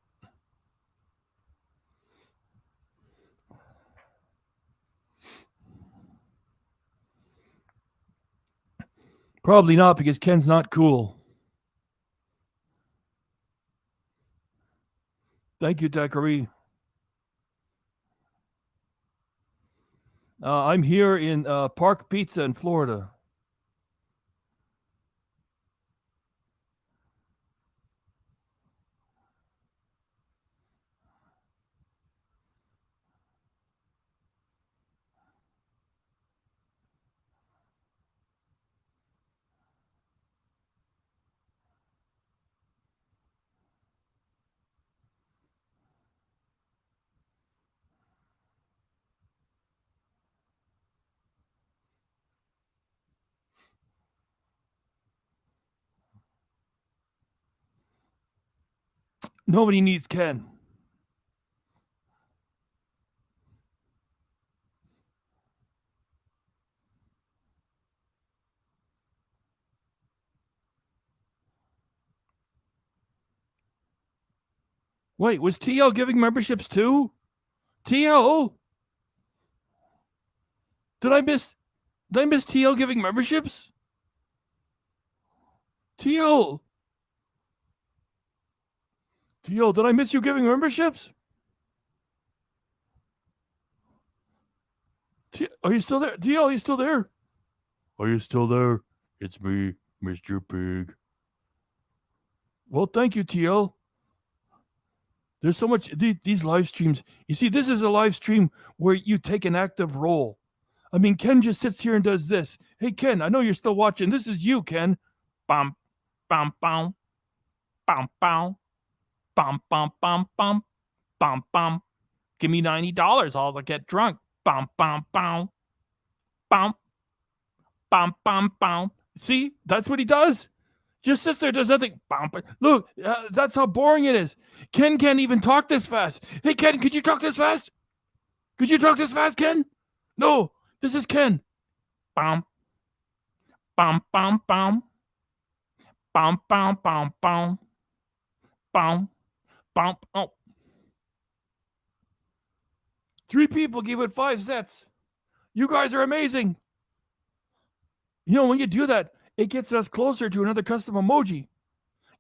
Probably not, because Ken's not cool. Thank you, Dakari. I'm here in Park Pizza in Florida. Nobody needs Ken. Wait, was TL giving memberships too? TL? Did I miss TL giving memberships? TL, did I miss you giving memberships? Are you still there? TL, are you still there? Are you still there? It's me, Mr. Pig. Well, thank you, TL. There's so much, these live streams. You see, this is a live stream where you take an active role. I mean, Ken just sits here and does this. Hey, Ken, I know you're still watching. This is you, Ken. Bum, bum, bum, bum, bum, bum, bum, bum, bum, bum, bum. Give me $90. I'll get drunk. Bum, bum, bum, bum, bum, bum, bum. See, that's what he does. Just sits there, does nothing. Look, that's how boring it is. Ken can't even talk this fast. Hey, Ken, could you talk this fast? Could you talk this fast, Ken? No, this is Ken. Bum, bum, bum, bum, bum, bum, bum, bum, bum, bum. Oh. 3 people gave it 5 sets. You guys are amazing. You know, when you do that, it gets us closer to another custom emoji.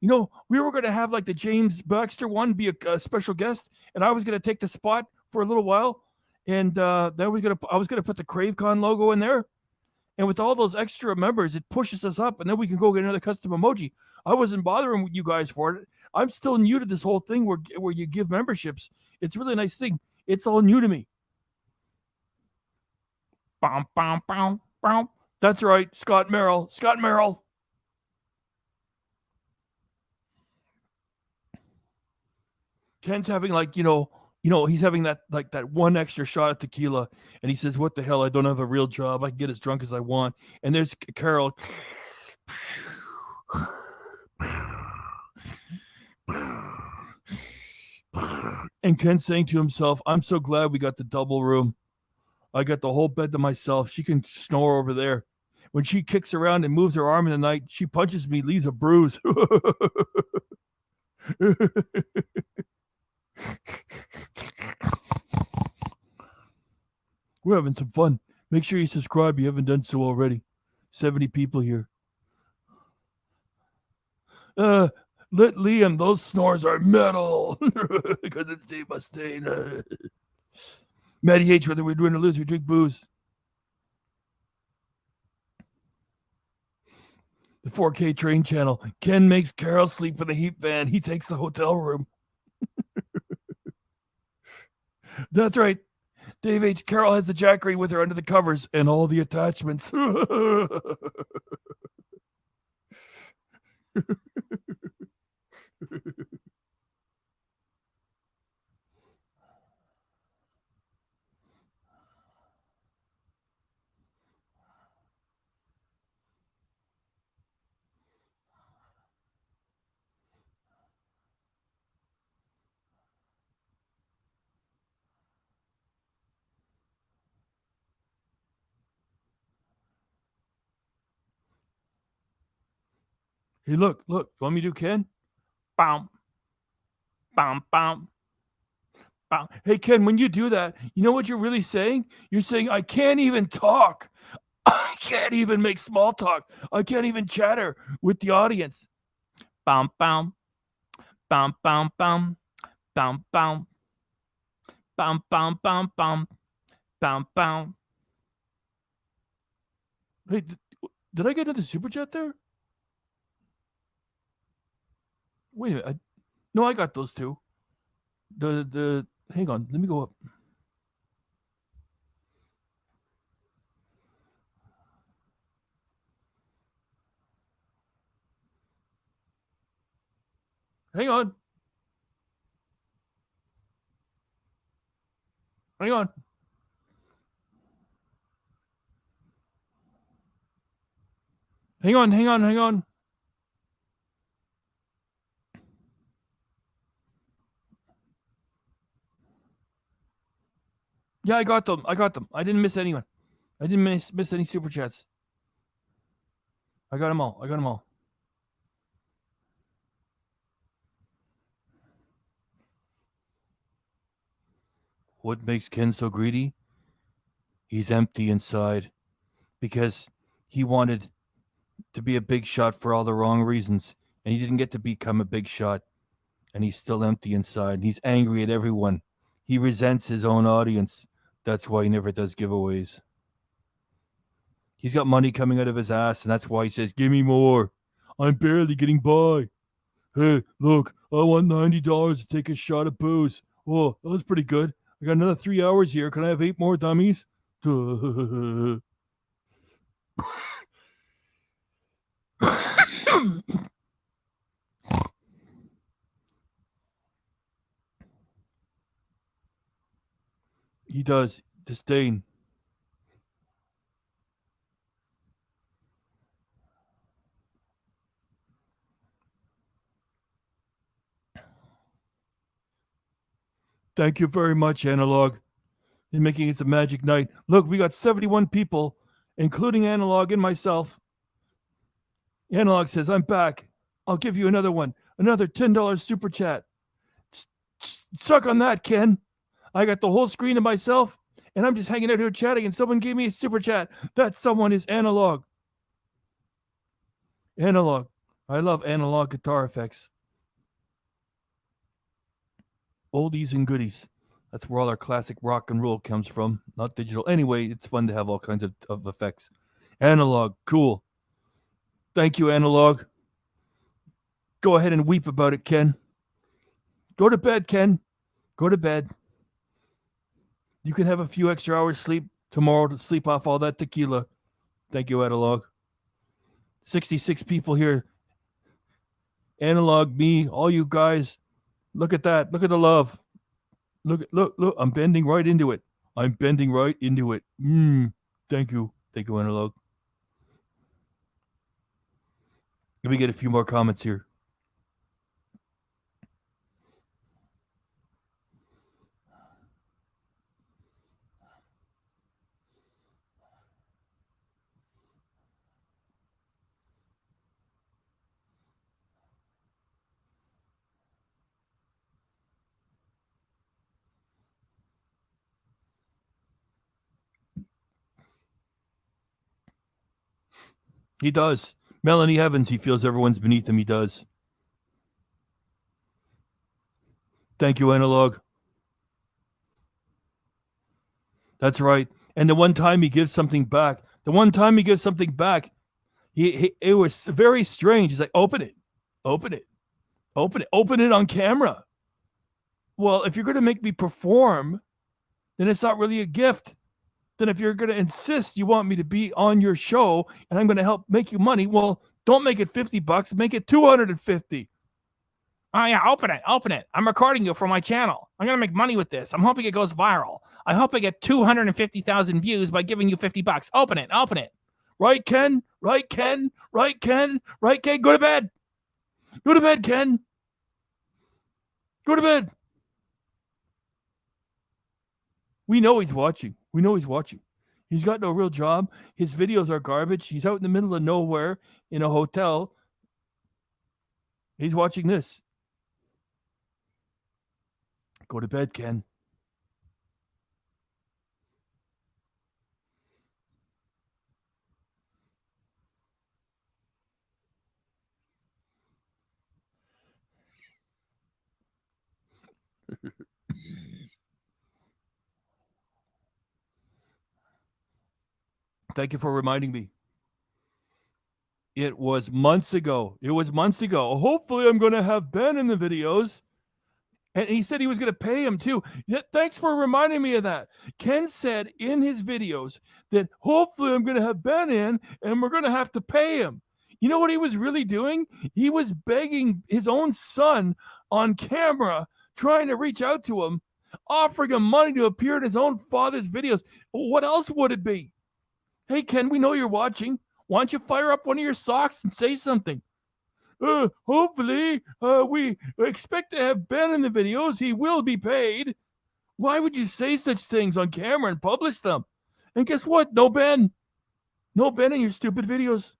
You know, we were going to have like the James Baxter one be a special guest, and I was going to take the spot for a little while, and I was going to put the CraveCon logo in there, and with all those extra members, it pushes us up, and then we can go get another custom emoji. I wasn't bothering with you guys for it. I'm still new to this whole thing where you give memberships. It's a really nice thing. It's all new to me. Bum, bum, bum, bum. That's right, Scott Merrill. Scott Merrill. Ken's having, like, you know, you know, he's having that one extra shot of tequila, and he says, "What the hell? I don't have a real job. I can get as drunk as I want." And there's Carol. And Ken saying to himself, "I'm so glad we got the double room. I got the whole bed to myself. She can snore over there. When she kicks around and moves her arm in the night, she punches me, leaves a bruise." We're having some fun. Make sure you subscribe if you haven't done so already. 70 people here. Let Liam, those snores are metal. Because it's Dave Mustaine. Maddie H, whether we're doing or lose, we drink booze. The 4K train channel. Ken makes Carol sleep in the heat van. He takes the hotel room. That's right. Dave H. Carol has the Jackery with her under the covers and all the attachments. Hey, look. You want me to do Ken? Bam. Bam, bam. Bam. Hey, Ken, when you do that, you know what you're really saying? You're saying, I can't even talk. I can't even make small talk. I can't even chatter with the audience. Bam, bam. Bam, bam, bam. Bam, bam. Bam, bam, bam, bam. Bam, bam. Hey, did I get another super chat there? Wait a minute. No, I got those two. Hang on. Let me go up. Hang on. Hang on. Hang on. Yeah, I got them. I didn't miss anyone. I didn't miss any super chats. I got them all. What makes Ken so greedy? He's empty inside because he wanted to be a big shot for all the wrong reasons, and he didn't get to become a big shot, and he's still empty inside. And he's angry at everyone. He resents his own audience. That's why he never does giveaways. He's got money coming out of his ass, and that's why he says, "Give me more. I'm barely getting by. Hey, look, I want $90 to take a shot of booze. Oh, that was pretty good. I got another 3 hours here. Can I have 8 more dummies?" He does. Disdain. Thank you very much, Analog, in making it a magic night. Look, we got 71 people, including Analog and myself. Analog says, "I'm back. I'll give you another one. Another $10 super chat." Suck on that, Ken. I got the whole screen to myself, and I'm just hanging out here chatting, and someone gave me a super chat. That someone is Analog. Analog. I love analog guitar effects. Oldies and goodies. That's where all our classic rock and roll comes from, not digital. Anyway, it's fun to have all kinds of effects. Analog, cool. Thank you, Analog. Go ahead and weep about it, Ken. Go to bed, Ken. Go to bed. You can have a few extra hours sleep tomorrow to sleep off all that tequila. Thank you, Analog. 66 people here. Analog, me, all you guys. Look at that. Look at the love. Look. I'm bending right into it. I'm bending right into it. Thank you. Thank you, Analog. Let me get a few more comments here. He does. Melanie Evans, he feels everyone's beneath him. He does. Thank you, Analog. That's right. And the one time he gives something back, it was very strange. He's like, open it, open it, open it, open it on camera. Well, if you're going to make me perform, then it's not really a gift. Then if you're going to insist you want me to be on your show and I'm going to help make you money, well, don't make it $50, make it $250. Oh yeah, open it. I'm recording you for my channel. I'm gonna make money with this. I'm hoping it goes viral. I hope I get 250,000 views by giving you $50. Open it. Right, Ken? Right, Ken? Right, Ken? Right, Ken? Go to bed. Go to bed, Ken. Go to bed. We know he's watching. He's got no real job. His videos are garbage. He's out in the middle of nowhere in a hotel. He's watching this. Go to bed, Ken. Thank you for reminding me. It was months ago. Hopefully, I'm going to have Ben in the videos. And he said he was going to pay him too. Yeah, thanks for reminding me of that. Ken said in his videos that hopefully I'm going to have Ben in and we're going to have to pay him. You know what he was really doing? He was begging his own son on camera, trying to reach out to him, offering him money to appear in his own father's videos. What else would it be? Hey, Ken, we know you're watching. Why don't you fire up one of your socks and say something? Hopefully, we expect to have Ben in the videos. He will be paid. Why would you say such things on camera and publish them? And guess what? No Ben. No Ben in your stupid videos.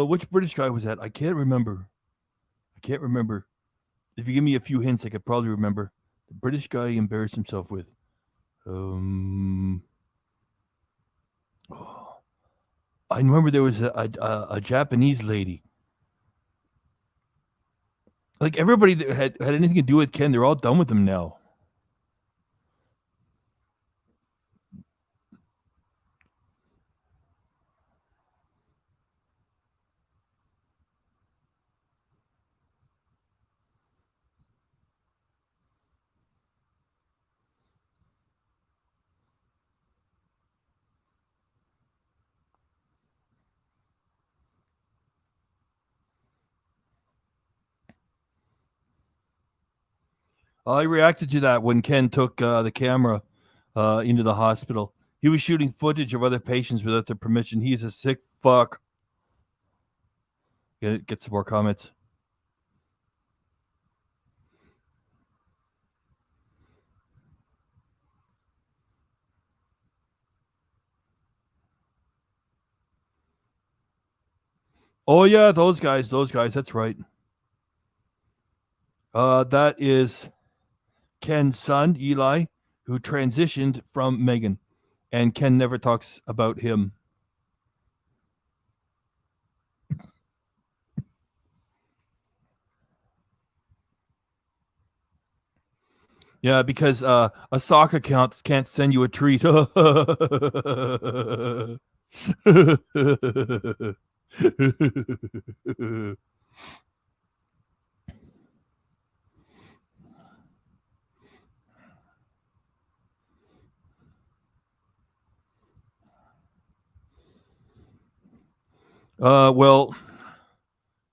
Which British guy was that? I can't remember. If you give me a few hints, I could probably remember. The British guy he embarrassed himself with. I remember there was a Japanese lady. Like everybody that had anything to do with Ken, they're all done with him now. I reacted to that when Ken took the camera into the hospital. He was shooting footage of other patients without their permission. He's a sick fuck. Get some more comments. Oh yeah, those guys. That's right. That is Ken's son, Eli, who transitioned from Megan, and Ken never talks about him. Yeah, because a sock account can't send you a treat. Well,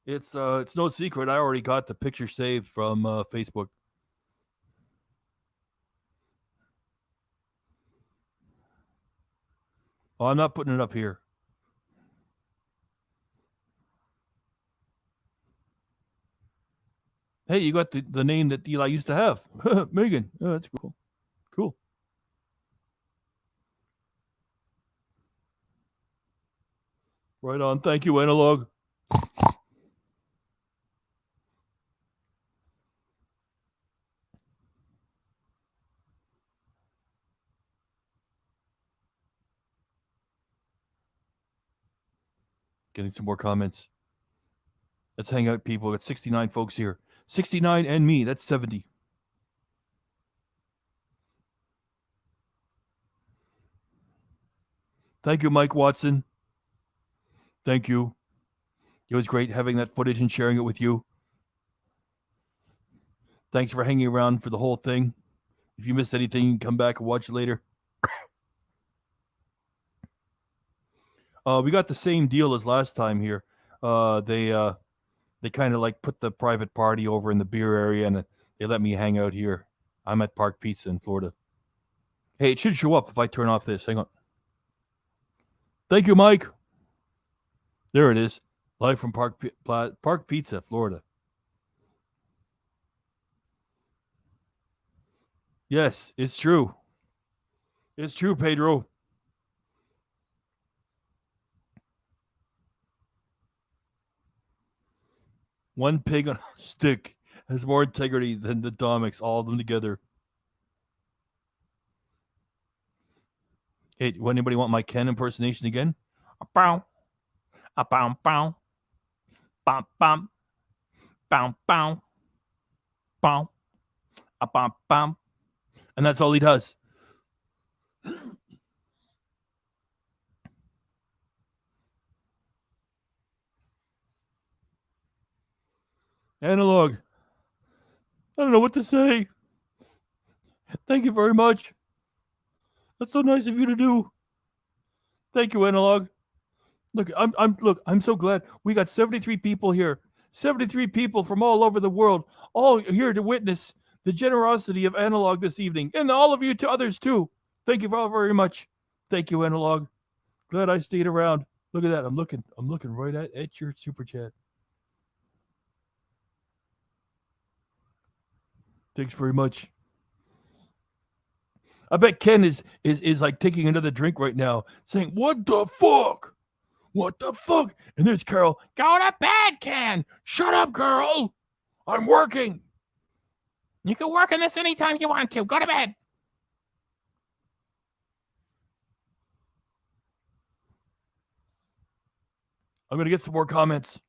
it's no secret. I already got the picture saved from Facebook. Oh, I'm not putting it up here. Hey, you got the name that Eli used to have. Megan. Oh, that's cool. Cool. Right on. Thank you, Analog. Getting some more comments. Let's hang out, people. Got 69 folks here. 69 and me. That's 70. Thank you, Mike Watson. Thank you. It was great having that footage and sharing it with you. Thanks for hanging around for the whole thing. If you missed anything, you can come back and watch it later. We got the same deal as last time here. They kind of like put the private party over in the beer area, and they let me hang out here. I'm at Park Pizza in Florida. Hey, it should show up if I turn off this. Hang on. Thank you, Mike. There it is. Live from Park Pizza, Florida. Yes, it's true. It's true, Pedro. One pig on a stick has more integrity than the Domiks, all of them together. Hey, anybody want my Ken impersonation again? Bow, bow, bow, bum, bum, bow, bow, bow, bum, bum, and that's all he does. Analog. I don't know what to say. Thank you very much. That's so nice of you to do. Thank you, Analog. Look, I'm so glad we got 73 people here. 73 people from all over the world, all here to witness the generosity of Analog this evening, and all of you to others too. Thank you all very much. Thank you, Analog. Glad I stayed around. Look at that. I'm looking right at your super chat. Thanks very much. I bet Ken is like taking another drink right now, saying, "What the fuck? What the fuck?" And there's Carol. Go to bed, Ken. Shut up, girl. I'm working. You can work on this anytime you want to. Go to bed. I'm going to get some more comments.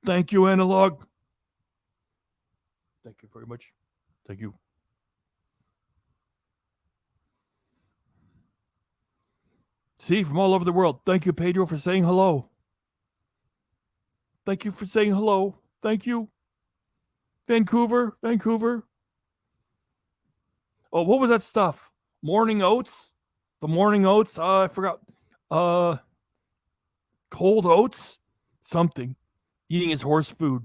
Thank you, Analog. Thank you very much. Thank you. See, from all over the world. Thank you, Pedro, for saying hello. Thank you for saying hello. Thank you. Vancouver. Oh, what was that stuff? Morning oats? The morning oats? I forgot. Cold oats? Something. Eating his horse food.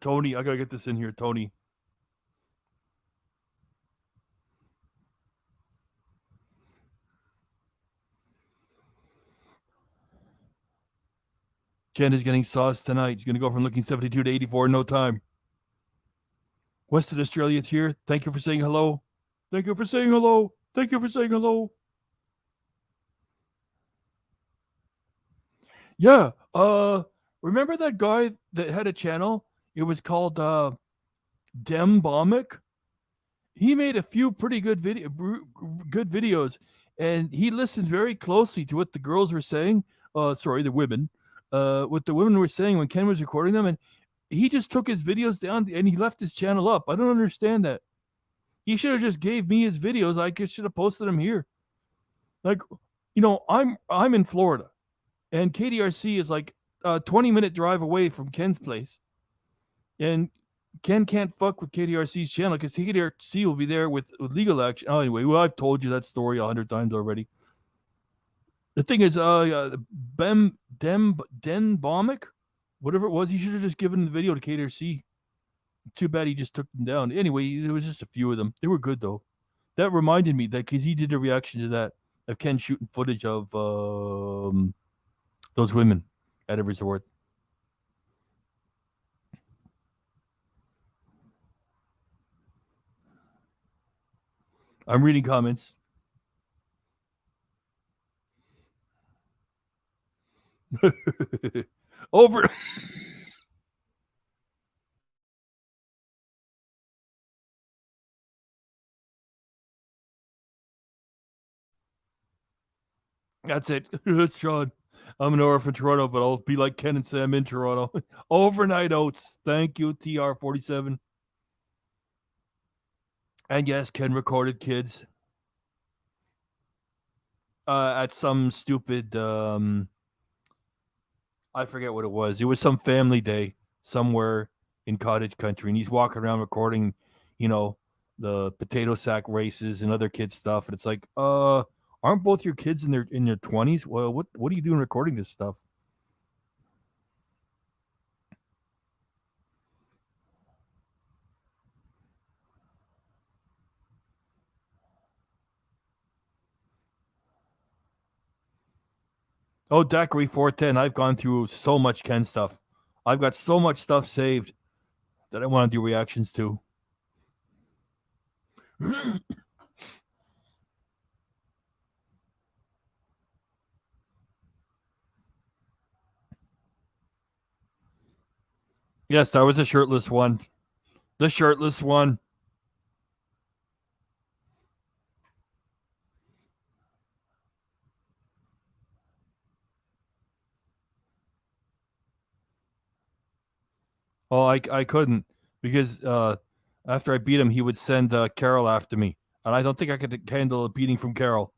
Tony, I gotta get this in here, Tony. Ken is getting sauce tonight. He's gonna go from looking 72 to 84 in no time. Western Australia here. Thank you for saying hello. Thank you for saying hello. Thank you for saying hello. Yeah. Remember that guy that had a channel? It was called Domik. He made a few pretty good videos, and he listened very closely to what the girls were saying. Sorry, the women. What the women were saying when Ken was recording them, and he just took his videos down and he left his channel up. I don't understand that. He should have just gave me his videos. I should have posted them here. Like, I'm in Florida, and KDRC is like a 20-minute drive away from Ken's place, and Ken can't fuck with KDRC's channel because KDRC will be there with legal action. Oh, anyway, well, I've told you that story 100 times already. The thing is, Bomik, whatever it was, he should have just given the video to KDRC. Too bad he just took them down. Anyway, there was just a few of them. They were good though. That reminded me that because he did a reaction to that of Ken shooting footage of those women at a resort. I'm reading comments. Over. That's it. That's Sean. I'm an hour from Toronto, but I'll be like Ken and say I'm in Toronto. Overnight oats. Thank you, TR47. And yes, Ken recorded kids at some stupid, I forget what it was. It was some family day somewhere in cottage country, and he's walking around recording, the potato sack races and other kids stuff. And it's like, aren't both your kids in their 20s? Well, what are you doing recording this stuff? Oh, Daiquiri 410. I've gone through so much Ken stuff. I've got so much stuff saved that I want to do reactions to. Yes, that was the shirtless one. The shirtless one. Oh, I couldn't because after I beat him, he would send Carol after me. And I don't think I could handle a beating from Carol.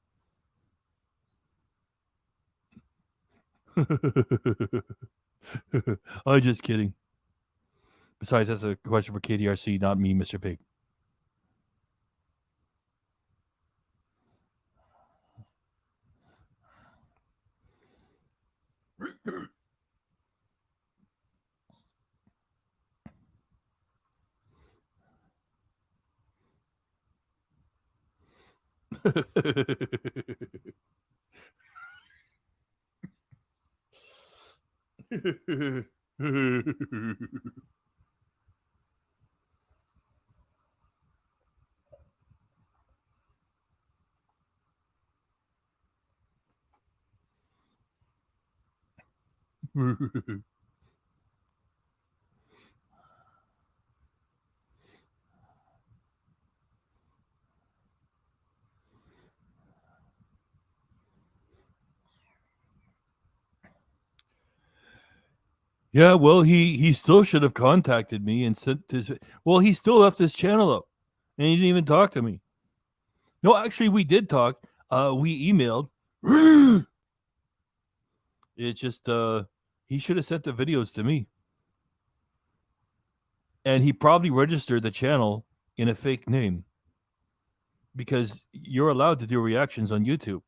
I'm just kidding. Besides, that's a question for KDRC, not me, Mr. Pig. Yeah, well, he still should have contacted me and sent his. Well, he still left his channel up, and he didn't even talk to me. No, actually, we did talk. We emailed. It's just he should have sent the videos to me, and he probably registered the channel in a fake name because you're allowed to do reactions on YouTube,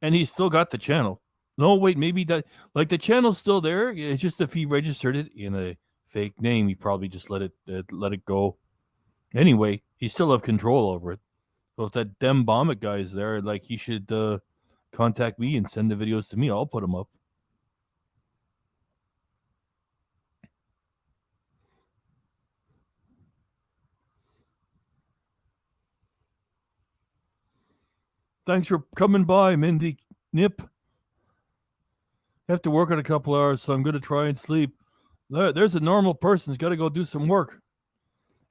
And he's still got the channel. No, wait, maybe that the channel's still there. It's just if he registered it in a fake name, he probably just let it go. Anyway, he still have control over it. So if that Dem Bombic guy is there, he should contact me and send the videos to me. I'll put them up. Thanks for coming by, Mindy Nip. I have to work in a couple hours, so I'm going to try and sleep. There's a normal person who's got to go do some work.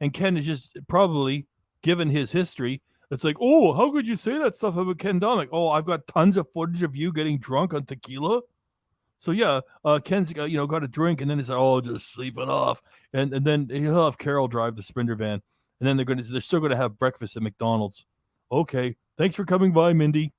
And Ken is just probably, given his history, it's like, oh, how could you say that stuff about Ken Domik? Oh, I've got tons of footage of you getting drunk on tequila. So yeah, Ken's got a drink, and then he's like, oh, just sleep it off, and then he'll have Carol drive the Sprinter van, and then they're still gonna have breakfast at McDonald's. Okay, thanks for coming by, Mindy.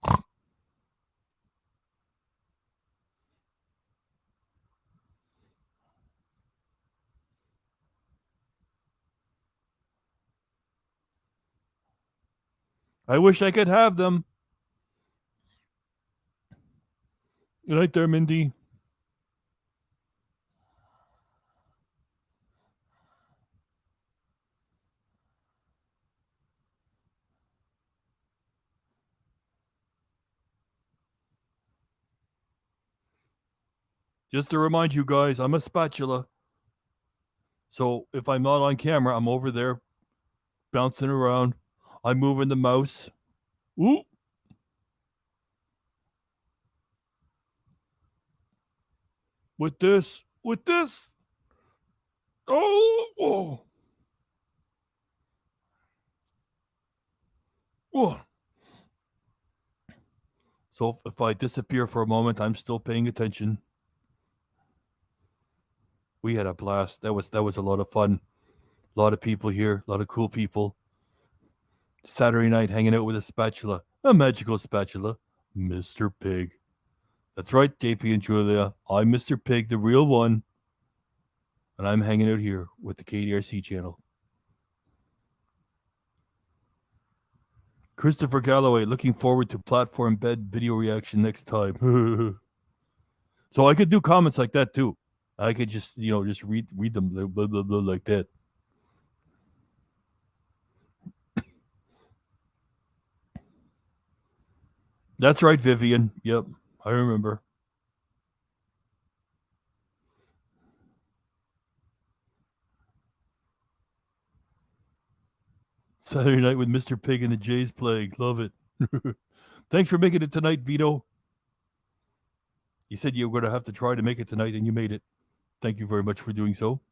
I wish I could have them. Good night there, Mindy. Just to remind you guys, I'm a spatula. So if I'm not on camera, I'm over there bouncing around. I'm moving the mouse. Ooh. With this. Oh. So if I disappear for a moment, I'm still paying attention. We had a blast. That was a lot of fun. A lot of people here, a lot of cool people. Saturday night hanging out with a spatula, a magical spatula, Mr. Pig. That's right, JP and Julia. I'm Mr. Pig, the real one. And I'm hanging out here with the KDRC channel. Christopher Galloway, looking forward to platform bed video reaction next time. So I could do comments like that too. I could just read them blah, blah, blah, like that. That's right, Vivian. Yep, I remember. Saturday night with Mr. Pig and the Jays Plague. Love it. Thanks for making it tonight, Vito. You said you were going to have to try to make it tonight, and you made it. Thank you very much for doing so.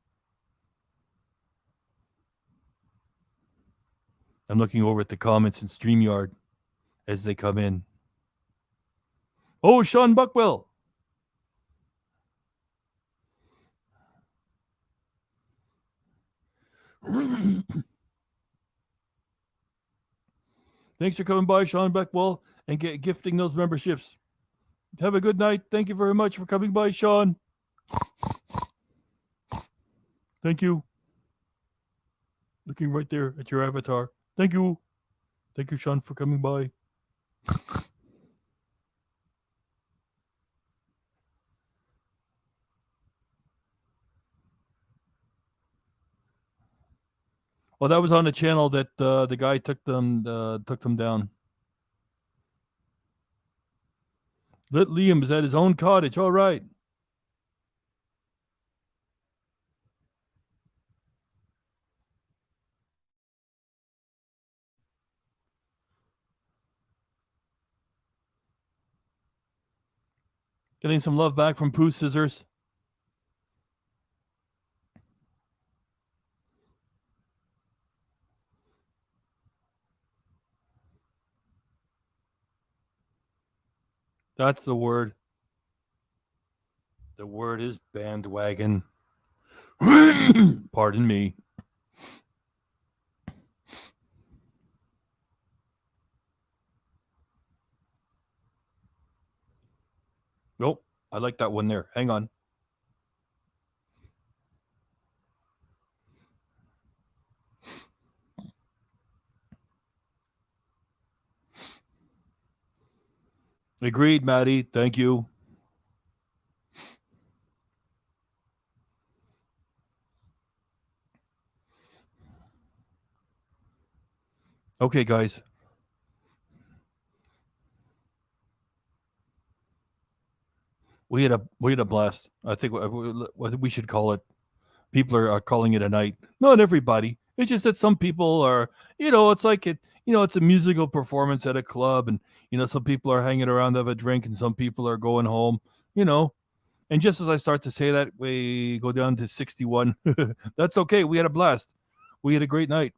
I'm looking over at the comments in StreamYard as they come in. Oh, Sean Buckwell. Thanks for coming by, Sean Buckwell, and gifting those memberships. Have a good night. Thank you very much for coming by, Sean. Thank you. Looking right there at your avatar. Thank you. Thank you, Sean, for coming by. Well, that was on the channel that the guy took them down. Liam is at his own cottage. All right. Getting some love back from Pooh Scissors. That's the word. The word is bandwagon. Pardon me. Nope. I like that one there. Hang on. Agreed, Maddie. Thank you. Okay, guys. We had a blast. I think what we should call it. People are calling it a night. Not everybody. It's just that some people are. It's like it. It's a musical performance at a club, and some people are hanging around to have a drink, and some people are going home. And just as I start to say that, we go down to 61. That's okay. We had a blast. We had a great night.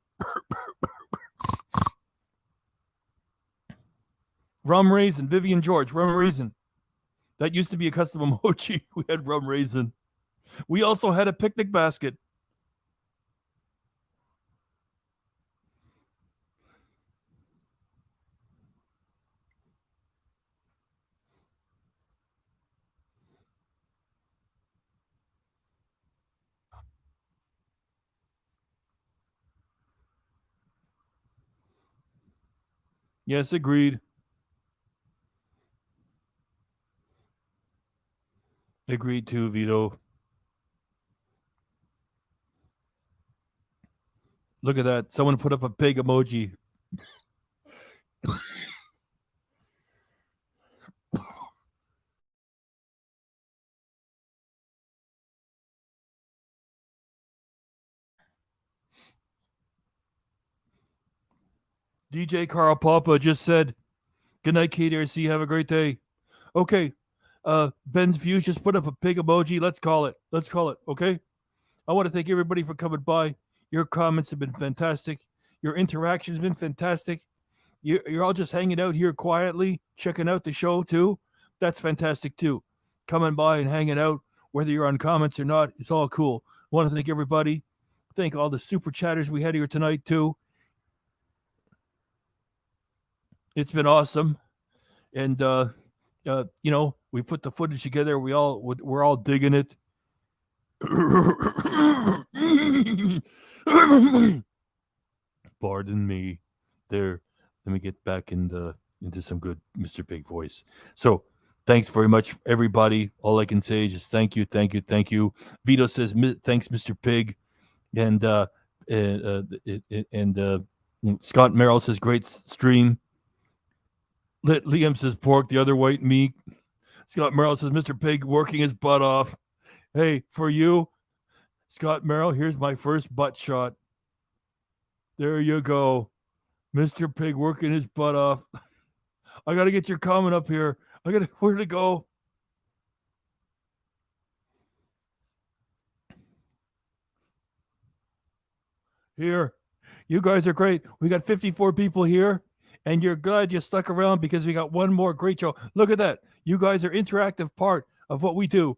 Rum raisin, Vivian George, rum raisin. That used to be a custom emoji. We had rum raisin. We also had a picnic basket. Yes, agreed. Agreed too, Vito. Look at that. Someone put up a pig emoji. DJ Carl Papa just said, "Good night, KDRC. Have a great day." Okay. Ben's Views just put up a pig emoji. Let's call it. Okay. I want to thank everybody for coming by. Your comments have been fantastic. Your interaction has been fantastic. You're all just hanging out here quietly, checking out the show too. That's fantastic too. Coming by and hanging out, whether you're on comments or not, it's all cool. I want to thank everybody. Thank all the super chatters we had here tonight too. It's been awesome. And we put the footage together. we're all digging it. Pardon me. There. Let me get back into some good Mr. Pig voice. So, thanks very much, everybody. All I can say is just thank you. Vito says thanks, Mr. Pig, and Scott Merrill says great stream. Liam says pork, the other white meat. Scott Merrill says Mr. Pig working his butt off. Hey, for you, Scott Merrill, here's my first butt shot. There you go. Mr. Pig working his butt off. I got to get your comment up here. Where to go? Here. You guys are great. We got 54 people here, and you're glad you stuck around because we got one more great show. Look at that. You guys are interactive part of what we do.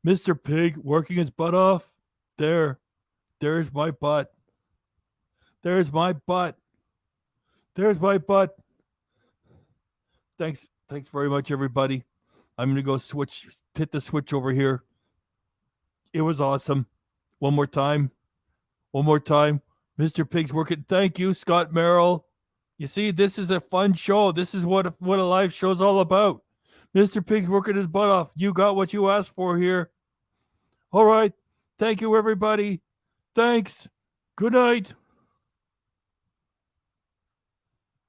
Mr. Pig working his butt off. There's my butt. There's my butt. Thanks very much, everybody. I'm going to go hit the switch over here. It was awesome. One more time. Mr. Pig's working. Thank you, Scott Merrill. You see, this is a fun show. This is what a live show's all about. Mr. Pig's working his butt off. You got what you asked for here. All right. Thank you, everybody. Thanks. Good night.